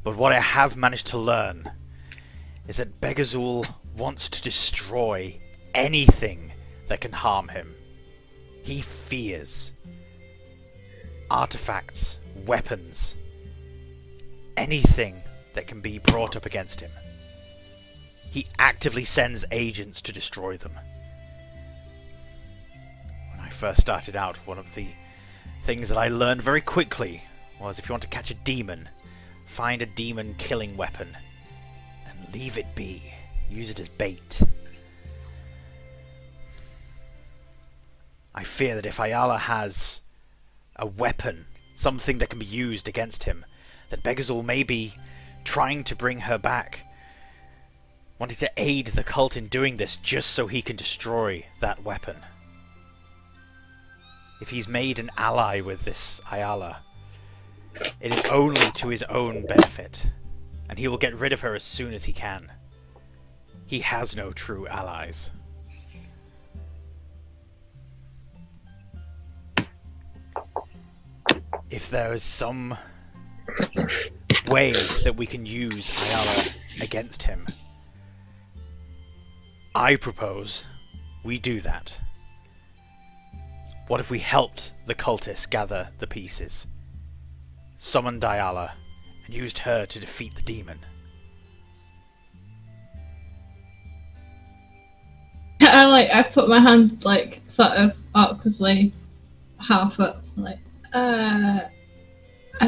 But what I have managed to learn is that Begazul wants to destroy anything that can harm him. He fears artifacts, weapons, anything that can be brought up against him. He actively sends agents to destroy them. When I first started out, one of the things that I learned very quickly was if you want to catch a demon, find a demon killing weapon and leave it be. Use it as bait. I fear that if Ayala has a weapon, something that can be used against him, that Begazul may be trying to bring her back, wanting to aid the cult in doing this just so he can destroy that weapon. If he's made an ally with this Ayala, it is only to his own benefit, and he will get rid of her as soon as he can. He has no true allies. If there is some way that we can use Ayala against him, I propose we do that. What if we helped the cultists gather the pieces, summoned Ayala, and used her to defeat the demon? I put my hand like sort of awkwardly half up, like, I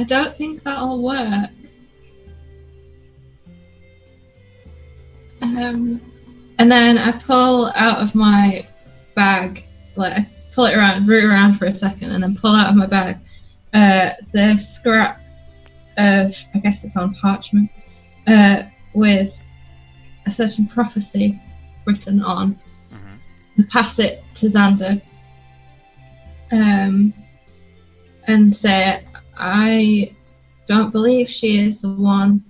don't think that'll work. And then I pull out of my bag, like I pull it around, root around for a second, and then pull out of my bag the scrap of, I guess it's on parchment, with a certain prophecy written on, and pass it to Xander, and say, I don't believe she is the one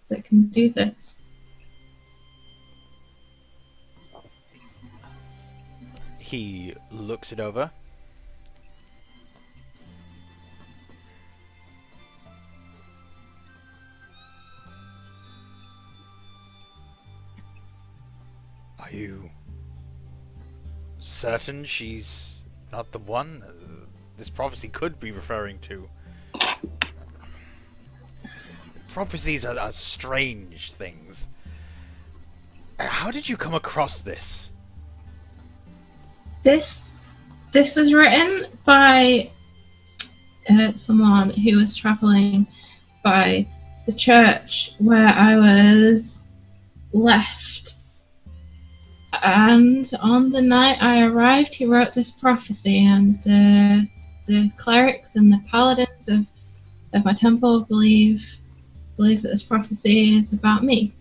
that can do this. He looks it over. Are you certain she's not the one this prophecy could be referring to? Prophecies are strange things. How did you come across this? This was written by someone who was travelling by the church where I was left. And on the night I arrived, he wrote this prophecy, and the clerics and the paladins of my temple believe that this prophecy is about me.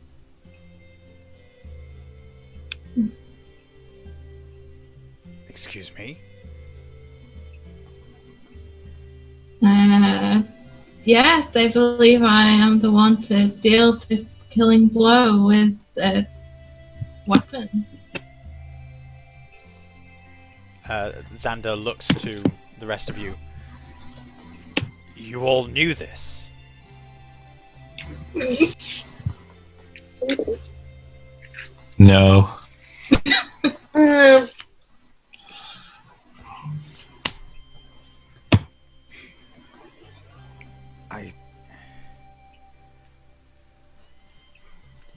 Excuse me? Yeah, they believe I am the one to deal the killing blow with the weapon. Xander looks to the rest of you. You all knew this? No.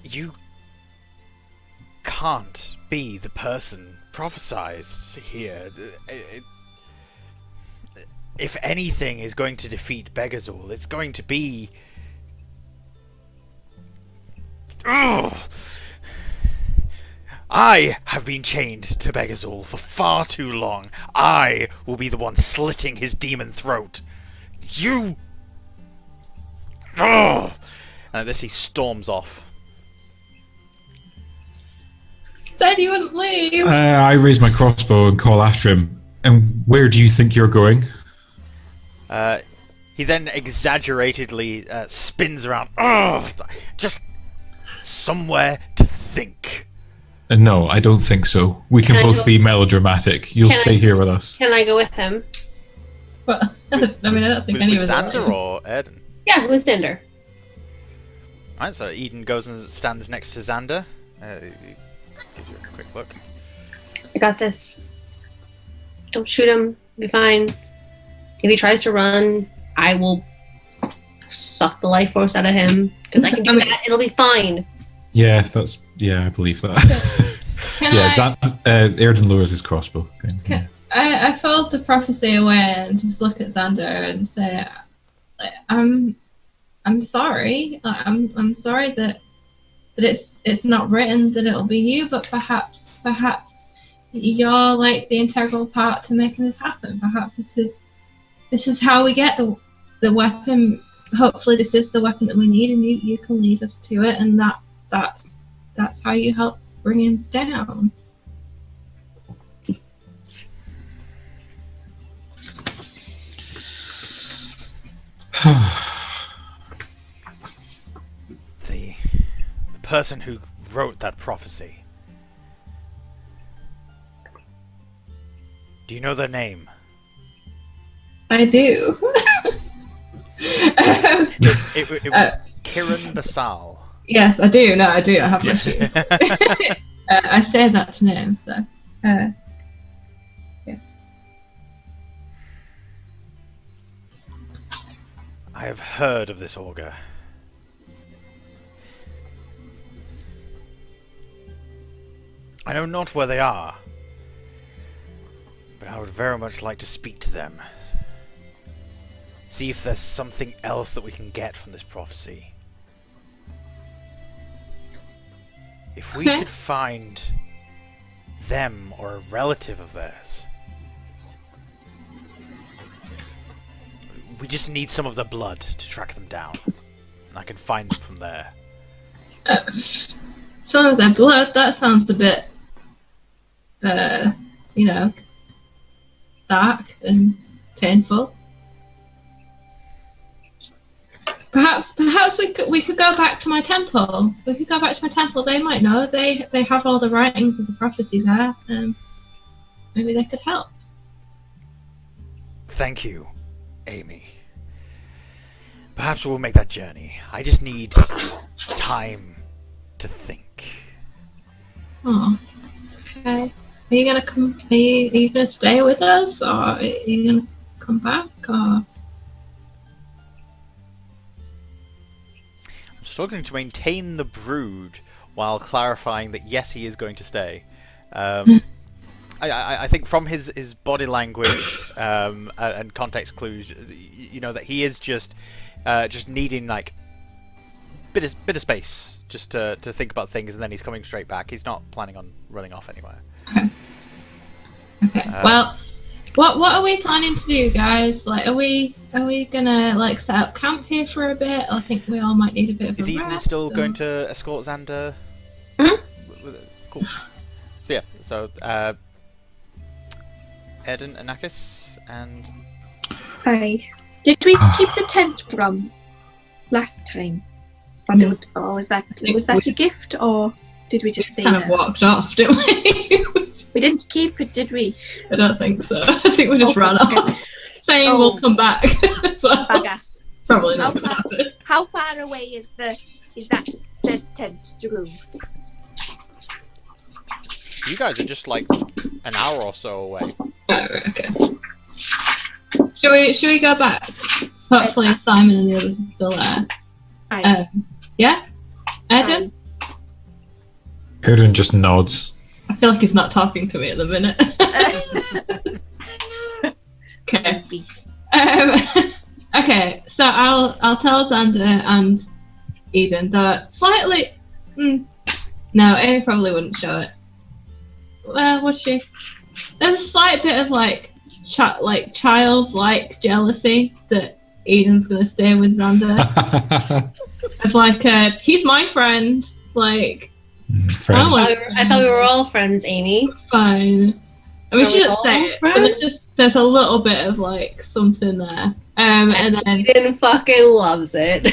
You can't be the person prophesized here. If anything is going to defeat Begazul, it's going to be... Ugh! I have been chained to Begazul for far too long. I will be the one slitting his demon throat. You... Ugh! And at this he storms off. Said you wouldn't leave. I raise my crossbow and call after him. And where do you think you're going? He then exaggeratedly spins around. Oh, just somewhere to think. No, I don't think so. We can both be melodramatic. You'll stay here with us. Can I go with him? Well, I mean, I don't think any of us are. Xander or Eden? Yeah, it was Xander. Alright, so Eden goes and stands next to Xander. Gives you a quick look. I got this. Don't shoot him. Be fine. If he tries to run, I will suck the life force out of him. Because I can do that. It'll be fine. Yeah, I believe that. Erden lowers his crossbow. Okay. I fold the prophecy away and just look at Xander and say, I'm sorry. I'm sorry that it's not written that it'll be you, but perhaps you're like the integral part to making this happen. Perhaps this is how we get the weapon. Hopefully this is the weapon that we need, and you can lead us to it, and that's how you help bring him down. The person who wrote that prophecy. Do you know their name? I do. It was Kiran Basal. Yes, I do. No, I do. I have my shoe. I say that to name, so. Yeah. I have heard of this augur. I know not where they are, but I would very much like to speak to them. See if there's something else that we can get from this prophecy. If we could find them or a relative of theirs. We just need some of the blood to track them down. And I can find them from there. Some of their blood, that sounds a bit, dark and painful. Perhaps we could go back to my temple. We could go back to my temple. They might know. They have all the writings of the prophecy there. Maybe they could help. Thank you, Amy. Perhaps we'll make that journey. I just need time to think. Oh, okay. Are you gonna come? Are you gonna stay with us, or are you gonna come back, or? I'm struggling to maintain the brood while clarifying that yes, he is going to stay. I think from his body language and context clues, you know that he is just needing like bit of space just to think about things, and then he's coming straight back. He's not planning on running off anywhere. Okay. Well, what are we planning to do, guys? Like, are we gonna like set up camp here for a bit? I think we all might need a bit of. Is a Eden rest, still or... going to escort Xander? Mm-hmm. Cool. So yeah. So Eden, Anakis, and Hi. Did we keep the tent from last time? I don't. Or was that a gift, or did we just stay kind there? of walked off, didn't we? We didn't keep it, did we? I don't think so. I think we just ran off, saying we'll come back. So Bugger. probably not gonna happen. How far away is that said tent, Drew? you guys are just like an hour or so away. Oh, right, okay. Should we go back? Hopefully Simon and the others are still there. Aye. Yeah? Eden? Aaron just nods. I feel like he's not talking to me at the minute. Okay. Okay, so I'll tell Xander and Eden that slightly... no, Amy probably wouldn't show it. Well, would she? There's a slight bit of like childlike jealousy that Eden's gonna stay with Xander. Of like, he's my friend. Like, Friend. I thought we were all friends, Amy. fine. I mean, Are she we didn't say all it, but there's a little bit of like something there. And then Eden fucking loves it.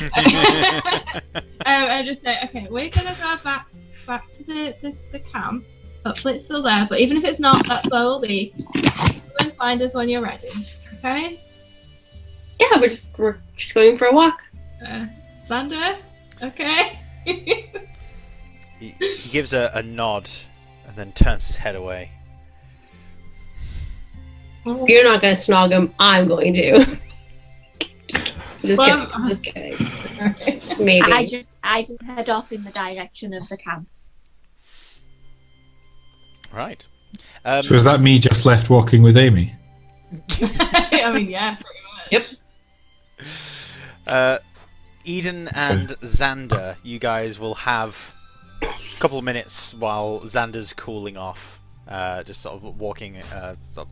I just say, okay, we're gonna go back to the camp. Hopefully it's still there, but even if it's not, that's where we'll be. Come and find us when you're ready. Okay? Yeah, we're just going for a walk. Xander? Okay? He gives a nod and then turns his head away. If you're not gonna snog him, I'm going to. Just kidding. Maybe. I just head off in the direction of the camp. Right. So is that me just left walking with Amy? I mean, yeah, pretty much. Eden and Xander, you guys will have a couple of minutes while Xander's cooling off, just sort of walking sort of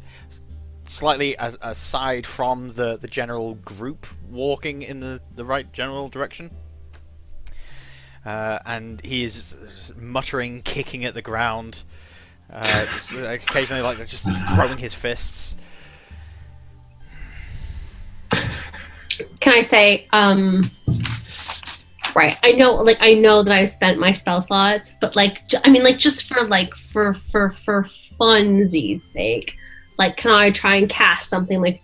slightly aside from the general group, walking in the right general direction. And he is muttering, kicking at the ground, just occasionally like just throwing his fists. Can I say, right? I know that I spent my spell slots, but like, I mean, like, just for funsies' sake, like, can I try and cast something like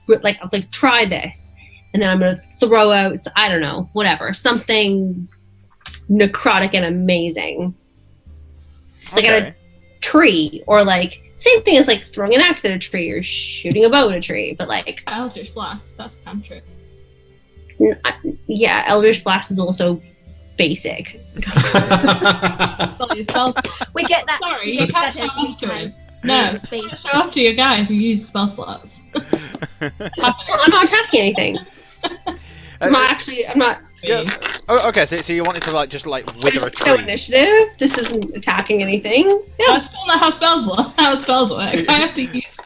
try this, and then I'm gonna throw out, I don't know, whatever, something necrotic and amazing, like at a tree, or like same thing as like throwing an axe at a tree or shooting a bow at a tree, but like Eldritch Blast, that's a cantrip. Yeah, Eldritch Blast is also basic. Sorry, spell. We get that. Sorry, we you get can't that show every off to time. him. No, It's basic. show off to your guy who uses spell slots. Well, I'm not attacking anything. I'm not. Yeah. Oh, okay. So you wanted to like just like wither a No tree? initiative. This isn't attacking anything. Yeah. That's still not how spells work. I have to use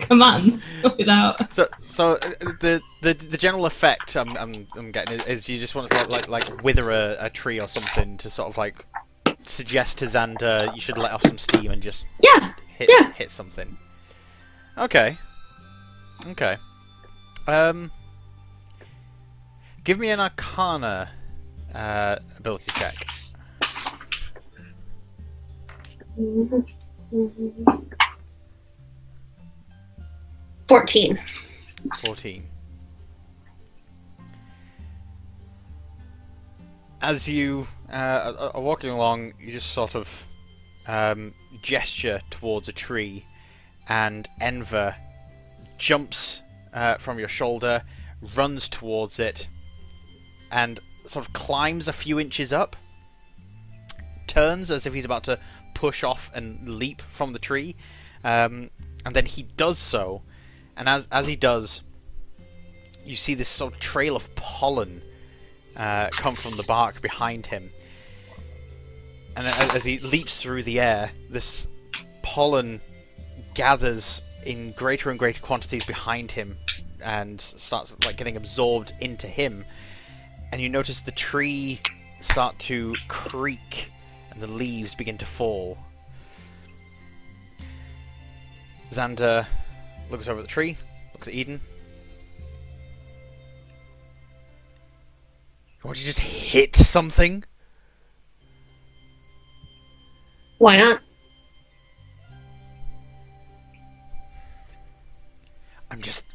command without. So the general effect I'm getting is you just want to like wither a tree or something to sort of like suggest to Xander you should let off some steam and just hit something. Okay. Give me an Arcana ability check. 14. 14. As you are walking along, you just sort of gesture towards a tree, and Enver jumps from your shoulder, runs towards it, and sort of climbs a few inches up, turns as if he's about to push off and leap from the tree, and then he does so, and as he does, you see this sort of trail of pollen come from the bark behind him, and as he leaps through the air, this pollen gathers in greater and greater quantities behind him and starts like getting absorbed into him, and you notice the tree start to creak and the leaves begin to fall. Xander looks over at the tree, looks at Eden. You want to just hit something? Why not? I'm just...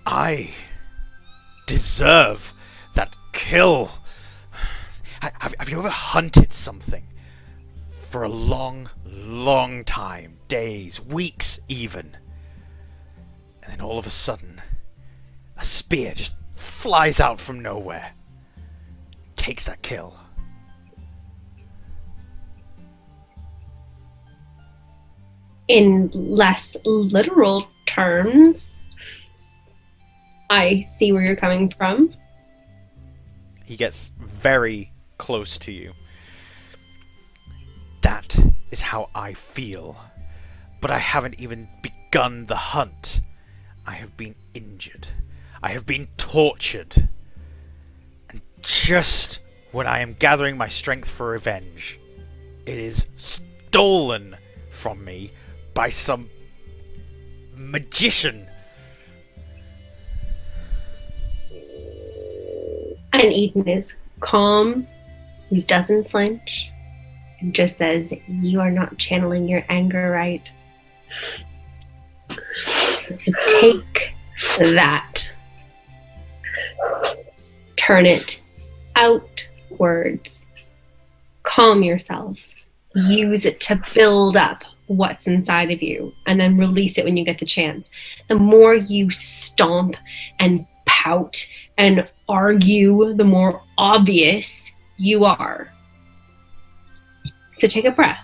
I deserve that kill. Have you ever hunted something for a long, long time? Days, weeks even. And then all of a sudden, a spear just flies out from nowhere. Takes that kill. In less literal terms, I see where you're coming from. He gets very close to you. That is how I feel. But I haven't even begun the hunt. I have been injured. I have been tortured. And just when I am gathering my strength for revenge, it is stolen from me by some magician. And Eden is calm, he doesn't flinch, and just says, "You are not channeling your anger right. Take that. Turn it outwards. Calm yourself. Use it to build up what's inside of you, and then release it when you get the chance. The more you stomp and pout and argue, the more obvious you are. So take a breath.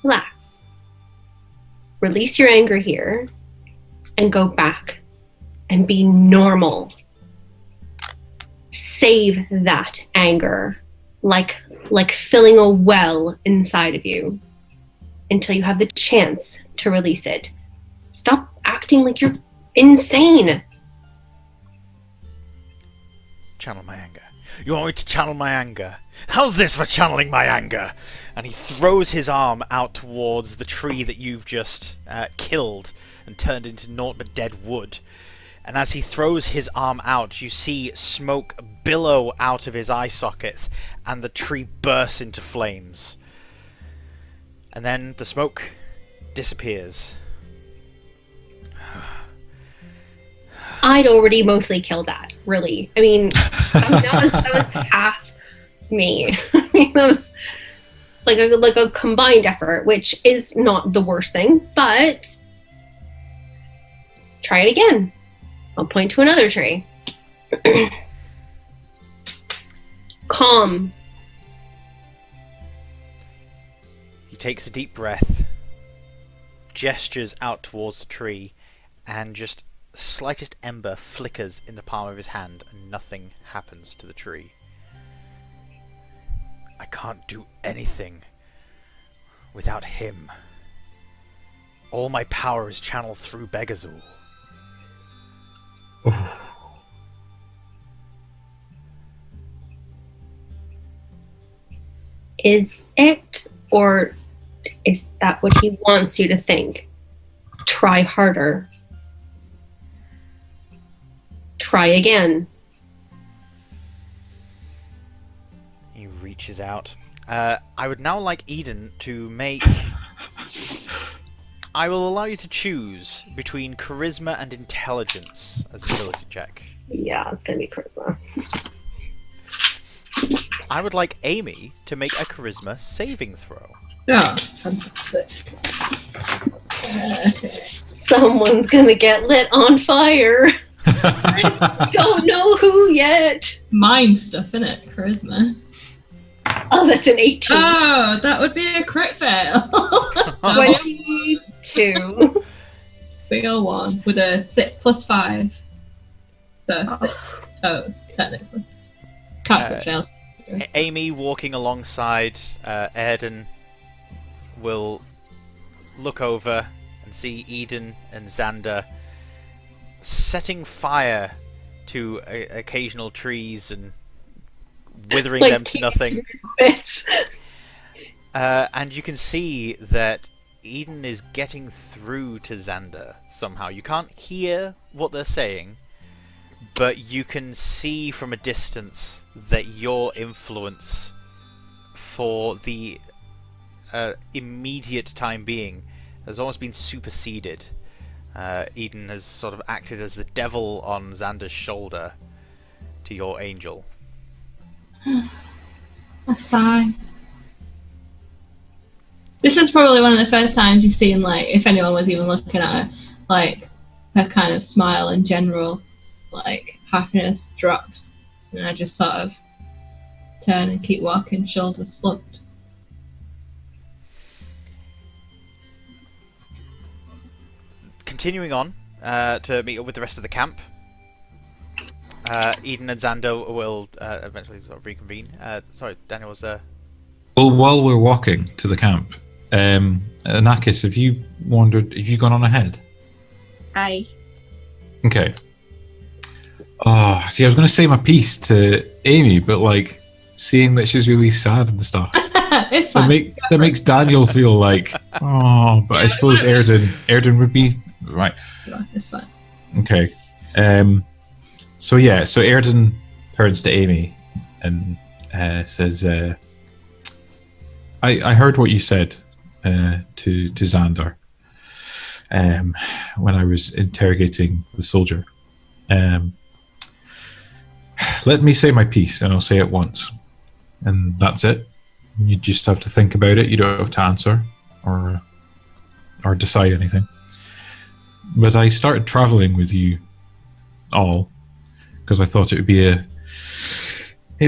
Relax. Release your anger here and go back and be normal. Save that anger like filling a well inside of you until you have the chance to release it. Stop acting like you're insane. Channel my anger. You want me to channel my anger? How's this for channeling my anger? And he throws his arm out towards the tree that you've just killed and turned into naught but dead wood. And as he throws his arm out, you see smoke billow out of his eye sockets, and the tree bursts into flames. And then the smoke disappears. I'd already mostly killed that, really. I mean, that was half me. I mean, that was like a combined effort, which is not the worst thing, but try it again. I'll point to another tree. Calm. He takes a deep breath, gestures out towards the tree, and just the slightest ember flickers in the palm of his hand, and nothing happens to the tree. I can't do anything without him. All my power is channeled through Begazul. Is it, or is that what he wants you to think? Try harder. Try again. He reaches out. I would now like Eden to make... I will allow you to choose between charisma and intelligence as an ability check. Yeah, it's gonna be charisma. I would like Amy to make a charisma saving throw. Oh, fantastic. Someone's gonna get lit on fire. Don't know who yet. Mind stuff, innit? Charisma. Oh, that's an 18. Oh, that would be a crit fail. 22. Big ol' one with a 6 plus 5. So 6 toes, technically. Can't crit fail. Amy, walking alongside Erden, will look over and see Eden and Xander setting fire to occasional trees and withering Like them to nothing. Bits. And you can see that Eden is getting through to Xander somehow. You can't hear what they're saying, but you can see from a distance that your influence for the immediate time being has almost been superseded. Eden has sort of acted as the devil on Xander's shoulder to your angel. A sigh. This is probably one of the first times you've seen, like, if anyone was even looking at her, like, her kind of smile in general, like, happiness drops. And I just sort of turn and keep walking, shoulders slumped. Continuing on to meet up with the rest of the camp. Eden and Xander will eventually sort of reconvene. Sorry, Daniel was there. Well, while we're walking to the camp, Anakis, have you gone on ahead? Aye. Okay. Oh, see, I was going to say my piece to Amy, but like seeing that she's really sad and stuff, It's fine. that makes Daniel feel like, oh. But I suppose Erden would be right. It's fine. Okay. So Erden turns to Amy and says, I heard what you said to Xander when I was interrogating the soldier. Let me say my piece, and I'll say it once, and that's it. You just have to think about it. You don't have to answer or decide anything. But I started traveling with you all because I thought it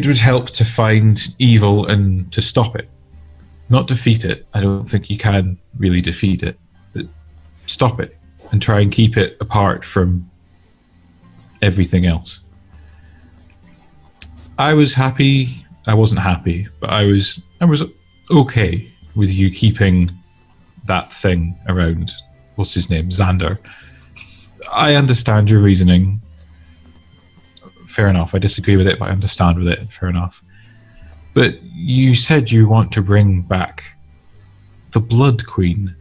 would help to find evil and to stop it. not defeat it. I don't think you can really defeat it, but stop it and try and keep it apart from everything else. I was happy. I wasn't happy, but I was okay with you keeping that thing around. What's his name? Xander. I understand your reasoning. Fair enough. I disagree with it, but I understand with it. Fair enough. But you said you want to bring back the Blood Queen.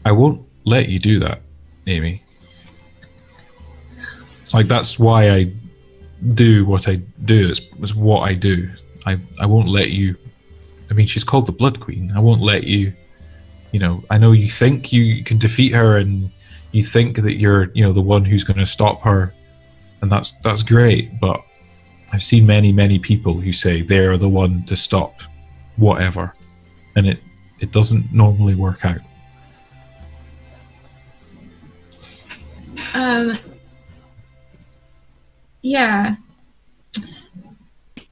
I won't let you do that, Amy. Like, that's why I do what I do. It's what I do. I won't let you... I mean, she's called the Blood Queen. I won't let you... You know, I know you think you can defeat her and you think that you're, you know, the one who's going to stop her, and that's great, but I've seen many people who say they're the one to stop whatever, and it doesn't normally work out. Yeah.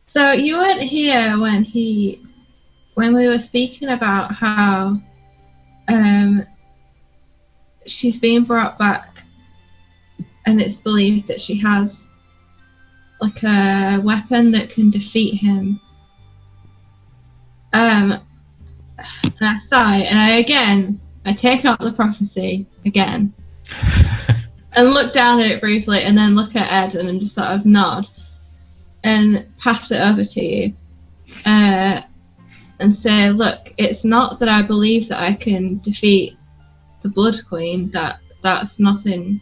So you weren't here when we were speaking about how she's being brought back, and it's believed that she has like a weapon that can defeat him. And I sigh, and I take out the prophecy again and look down at it briefly, and then look at Ed and just sort of nod and pass it over to you and say, look, it's not that I believe that I can defeat the Blood Queen. That's nothing.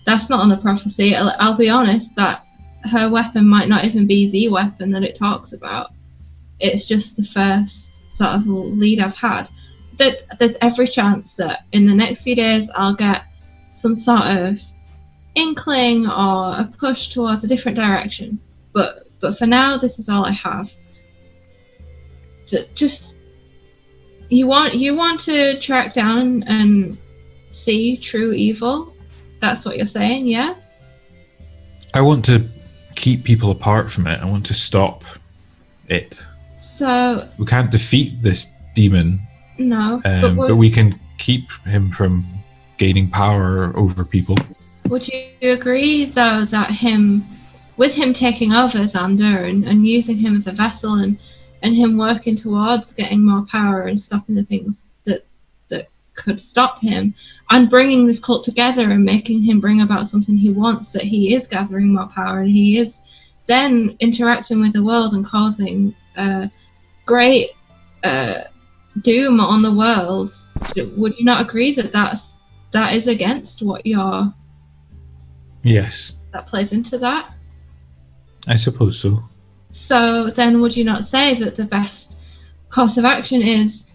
That's not on the prophecy. I'll be honest, that her weapon might not even be the weapon that it talks about. It's just the first sort of lead I've had. There's every chance that in the next few days I'll get some sort of inkling or a push towards a different direction. But for now, this is all I have. Just you want to track down and see true evil. That's what you're saying, yeah? I want to keep people apart from it. I want to stop it. So we can't defeat this demon. No, but we can keep him from gaining power over people. Would you agree, though, that with him taking over Xander and using him as a vessel and him working towards getting more power and stopping the things that could stop him, and bringing this cult together and making him bring about something he wants, that he is gathering more power and he is then interacting with the world and causing great doom on the world? Would you not agree that is against what you're... Yes. That plays into that? I suppose so. So then would you not say that the best course of action is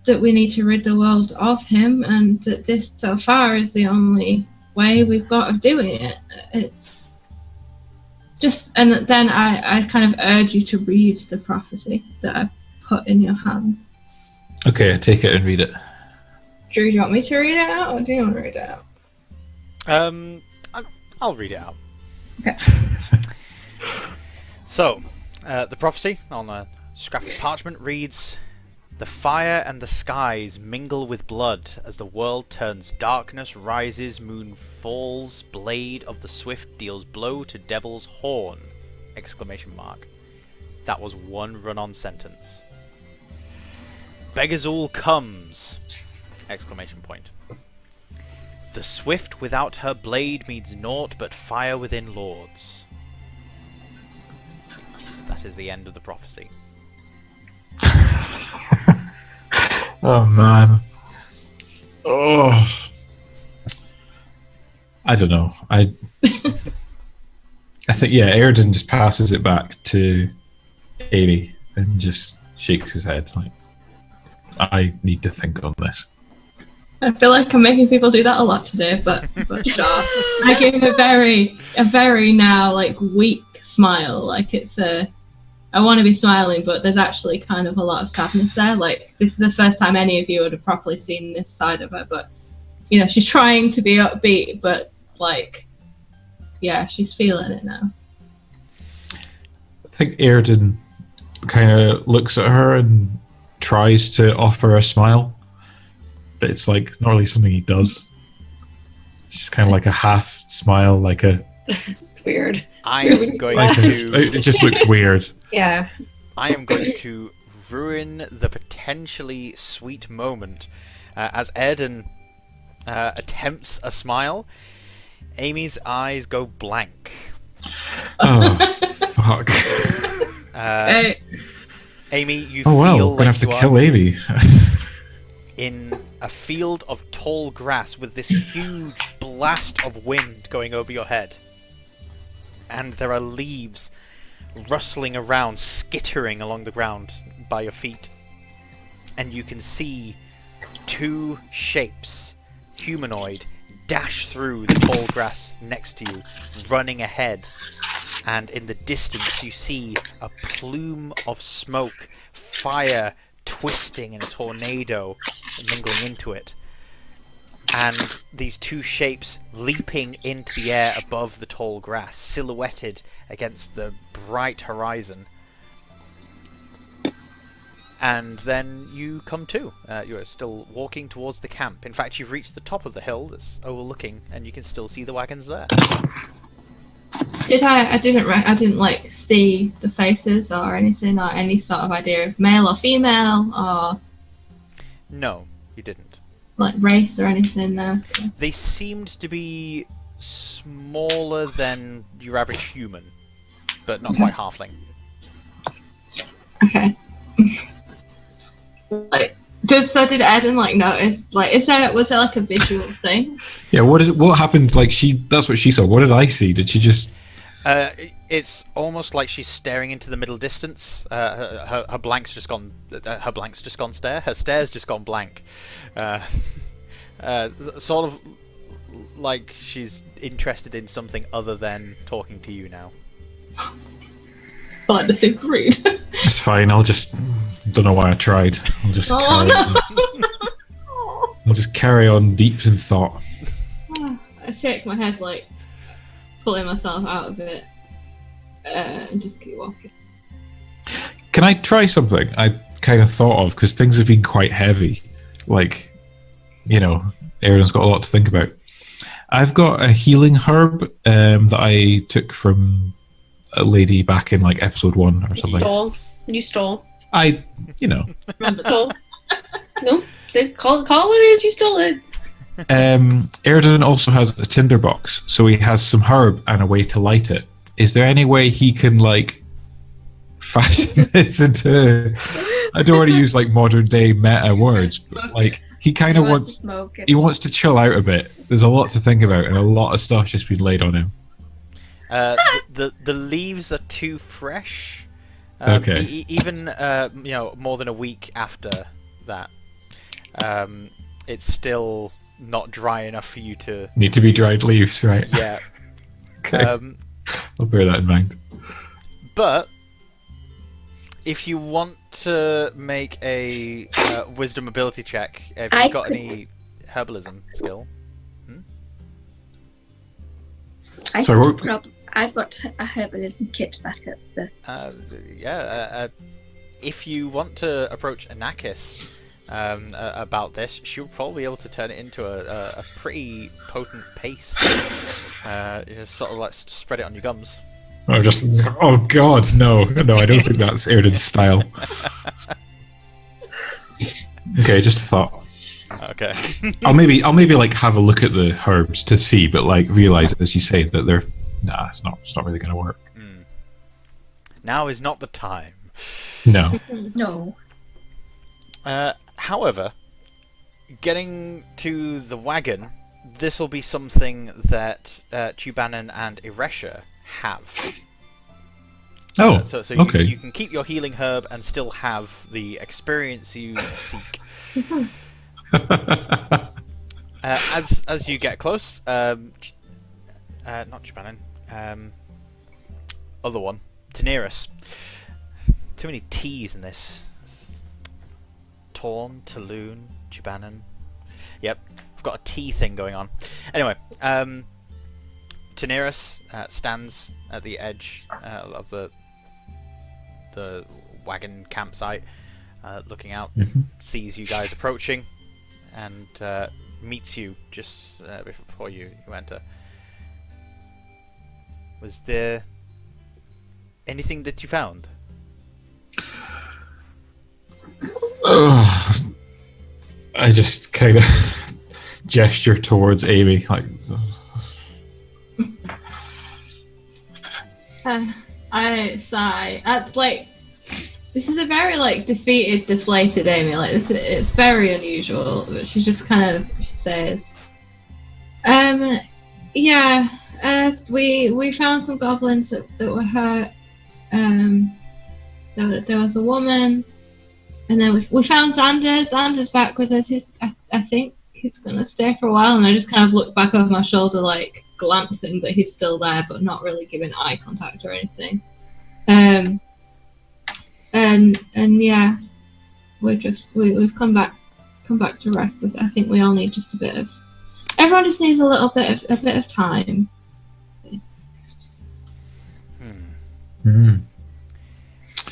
that we need to rid the world of him, and that this so far is the only way we've got of doing it? It's just... And then I kind of urge you to read the prophecy that I put in your hands. Okay, I take it and read it. Drew, do you want me to read it out, or do you want to read it out? I'll read it out. Okay. So, the prophecy on a scrap of parchment reads: "The fire and the skies mingle with blood as the world turns, darkness rises, moon falls, blade of the swift deals blow to devil's horn!" Exclamation mark. That was one run-on sentence. "Begazul comes!" Exclamation point. "The swift without her blade means naught but fire within lords." That is the end of the prophecy. Oh man. Oh. I don't know. I think, yeah, Airden just passes it back to Amy and just shakes his head like, I need to think on this. I feel like I'm making people do that a lot today, but sure. I give him a very now like weak smile, like it's I want to be smiling, but there's actually kind of a lot of sadness there. Like, this is the first time any of you would have properly seen this side of her, but you know, she's trying to be upbeat, but like, yeah, she's feeling it now. I think Airden kind of looks at her and tries to offer a smile, but it's like not really something he does. It's just kind of like a half smile, like a. It's weird. I am going to. It just looks weird. Yeah. I am going to ruin the potentially sweet moment as Erden attempts a smile. Amy's eyes go blank. Oh fuck! Amy, you Oh well, feel we're gonna like have to you kill are Amy. in a field of tall grass with this huge blast of wind going over your head, and there are leaves rustling around, skittering along the ground by your feet, and you can see two shapes, humanoid, dash through the tall grass next to you, running ahead, and in the distance you see a plume of smoke, fire twisting in a tornado, mingling into it, and these two shapes leaping into the air above the tall grass, silhouetted against the bright horizon. And then you come to. You are still walking towards the camp. In fact, you've reached the top of the hill that's overlooking, and you can still see the wagons there. I didn't like see the faces or anything, or any sort of idea of male or female, or No, you didn't. like race or anything. No. They seemed to be smaller than your average human, but not quite halfling. Okay. Like, did Eden like notice? Like, was there like a visual thing? Yeah, what happened? Like that's what she saw. What did I see? Did she just? It's almost like she's staring into the middle distance. Her blank's just gone. Her blank's just gone stare. Her stare's just gone blank. Sort of like she's interested in something other than talking to you now. Like the thing rude. It's fine. I'll just. Don't know why I tried. I'll just. I'll just carry on deep in thought. I shake my head, like pulling myself out of it, and just keep walking. Can I try something I kind of thought of, because things have been quite heavy. Like, you know, Aaron's got a lot to think about. I've got a healing herb that I took from a lady back in like episode 1 or something. You stole. Remember No, call it what it is. You stole it. Erden also has a tinderbox, so he has some herb and a way to light it. Is there any way he can like fashion this into? I don't want to use like modern day meta words, but like he kind of wants to chill out a bit. There's a lot to think about, and a lot of stuff just been laid on him. The leaves are too fresh. Okay. Even more than a week after that, it's still not dry enough for you to need to be dried leaves, right? Yeah. Okay. I'll bear that in mind. But if you want to make a wisdom ability check, if you've got any herbalism skill. I've got a herbalism kit back up there. If you want to approach Anakis about this, she'll probably be able to turn it into a pretty potent paste. Just sort of like spread it on your gums. Oh god, no, I don't think that's Erden's style. Okay, just a thought. Okay. I'll maybe like have a look at the herbs to see, but like realize, as you say, that they're it's not really going to work. Now is not the time. No. No. However, getting to the wagon, this will be something that Tubanan and Iresha have. Oh, so okay. You can keep your healing herb and still have the experience you seek. As you get close, not Tubanan, other one, Daenerys. Too many T's in this. Torn, Taloon, Tubanan. Yep, I've got a T thing going on. Anyway, Daenerys stands at the edge of the wagon campsite, looking out, Mhm. sees you guys approaching, and meets you just before you enter. Was there anything that you found? I just kind of gesture towards Amy, like. I sigh. This is a very defeated, deflated Amy. It's very unusual. But she just kind of says, yeah. We found some goblins that were hurt. There was a woman, and then we found Xander. Xander's back with us. I think he's gonna stay for a while. And I just kind of look back over my shoulder, glancing, but he's still there, but not really giving eye contact or anything. And yeah, we've come back to rest. I think we all need just a bit of. Everyone just needs a little bit of time.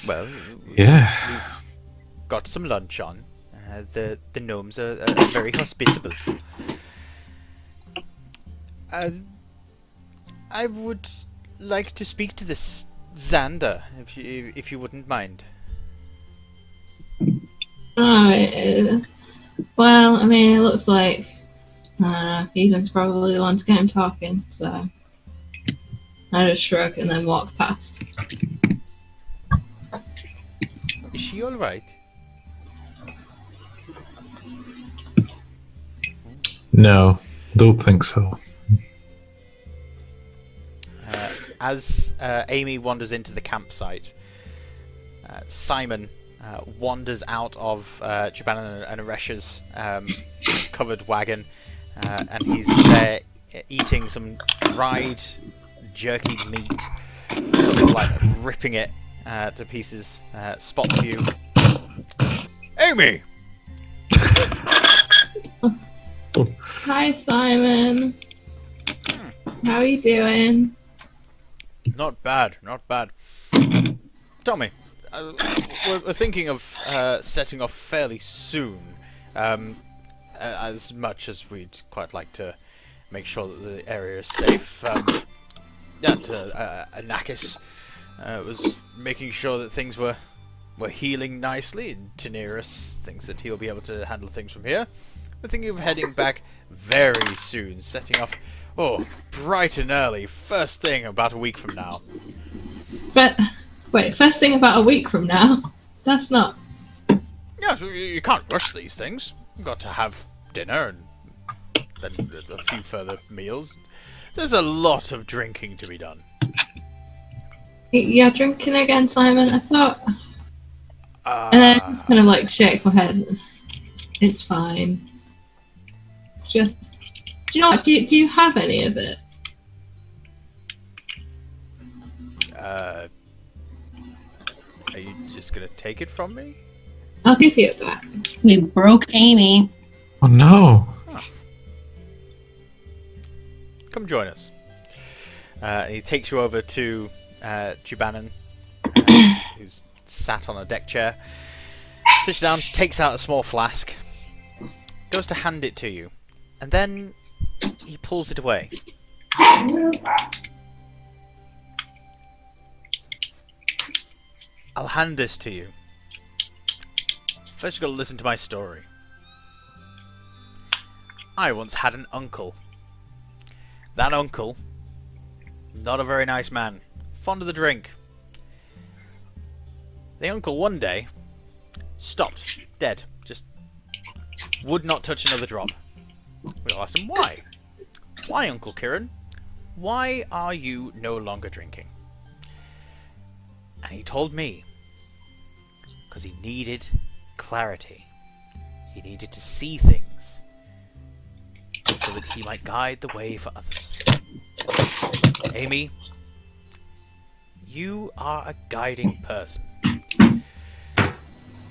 Well, Yeah. we've got some lunch on. The gnomes are very hospitable. I would like to speak to this Xander, if you wouldn't mind. Well, I mean, it looks like Ethan's probably the one to get him talking, so I just shrug and then walk past. Is she all right? No, don't think so. As Amy wanders into the campsite, Simon wanders out of Jaban and Aresh's covered wagon, and he's there eating some dried, jerky meat, sort of ripping it to pieces. Spots you. Amy! Hi, Simon. How are you doing? Not bad, not bad. Tell me, we're thinking of setting off fairly soon, as much as we'd quite like to make sure that the area is safe. Anakis was making sure that things were healing nicely, and Daenerys thinks that he'll be able to handle things from here. We're thinking of heading back very soon, setting off, bright and early, first thing about a week from now. But wait, first thing about a week from now? That's not. Yeah, so you can't rush these things. You've got to have dinner, and then there's a few further meals. There's a lot of drinking to be done. You're drinking again, Simon? I thought. And then I just kind of shake my head. It's fine. Just. Do you know what? Do you have any of it? Are you just gonna take it from me? I'll give you it back. We broke Amy. Oh no! Come join us. And he takes you over to Jubanan, who's sat on a deck chair. Sits down, takes out a small flask, goes to hand it to you, and then he pulls it away. I'll hand this to you. First, you've got to listen to my story. I once had an uncle. That uncle, not a very nice man, fond of the drink. The uncle one day stopped, dead, just would not touch another drop. We all asked him why. Why, Uncle Kieran? Why are you no longer drinking? And he told me, because he needed clarity. He needed to see things so that he might guide the way for others. Amy, you are a guiding person.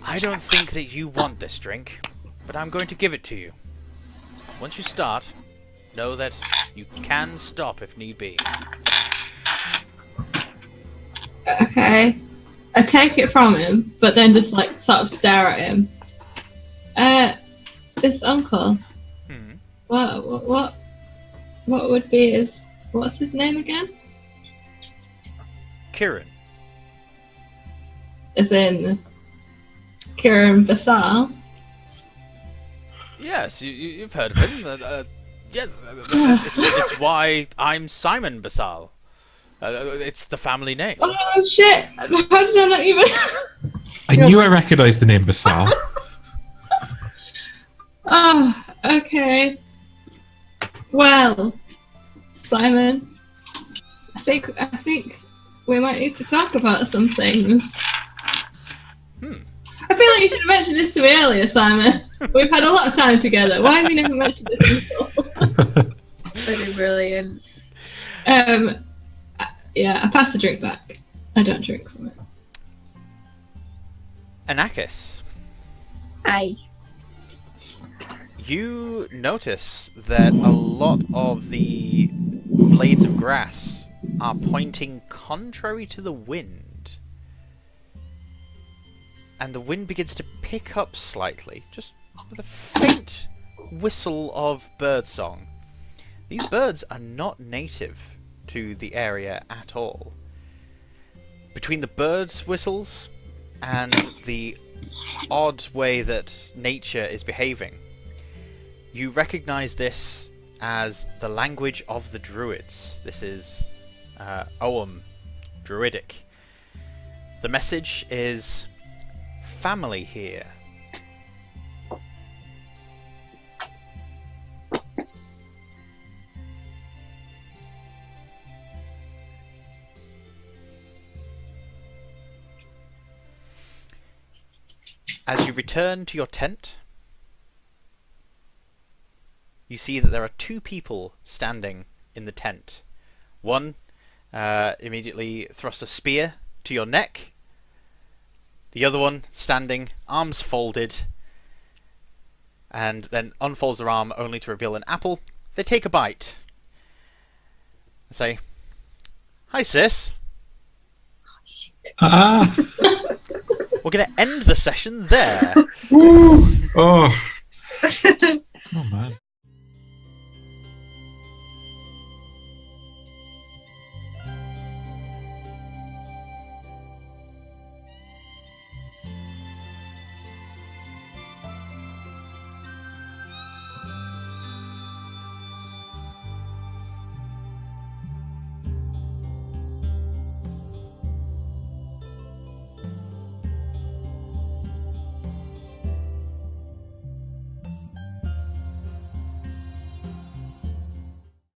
I don't think that you want this drink, but I'm going to give it to you. Once you start, know that you can stop if need be. Okay. I take it from him, but then just like sort of stare at him. This uncle. Hmm. What would be his? What's his name again? Kieran. As in Kieran Basal. Yes, you've heard of him. Yes, it's why I'm Simon Basal. It's the family name. Oh shit! How did I not even? I knew I recognised the name Basal. Oh, okay. Well, Simon, I think we might need to talk about some things. I feel like you should have mentioned this to me earlier, Simon. We've had a lot of time together. Why have you never mentioned this before? Pretty brilliant. Yeah, I pass the drink back. I don't drink from it. Anakis, Aye. you notice that a lot of the blades of grass are pointing contrary to the wind. And the wind begins to pick up slightly, just with a faint whistle of birdsong. These birds are not native to the area at all. Between the birds' whistles and the odd way that nature is behaving, you recognize this as the language of the Druids. This is Ogham, Druidic. The message is family here. As you return to your tent, you see that there are two people standing in the tent. One immediately thrusts a spear to your neck. The other one standing, arms folded, and then unfolds their arm only to reveal an apple. They take a bite. They say, "Hi, sis." Ah! We're going to end the session there. Woo! Oh. Oh, man.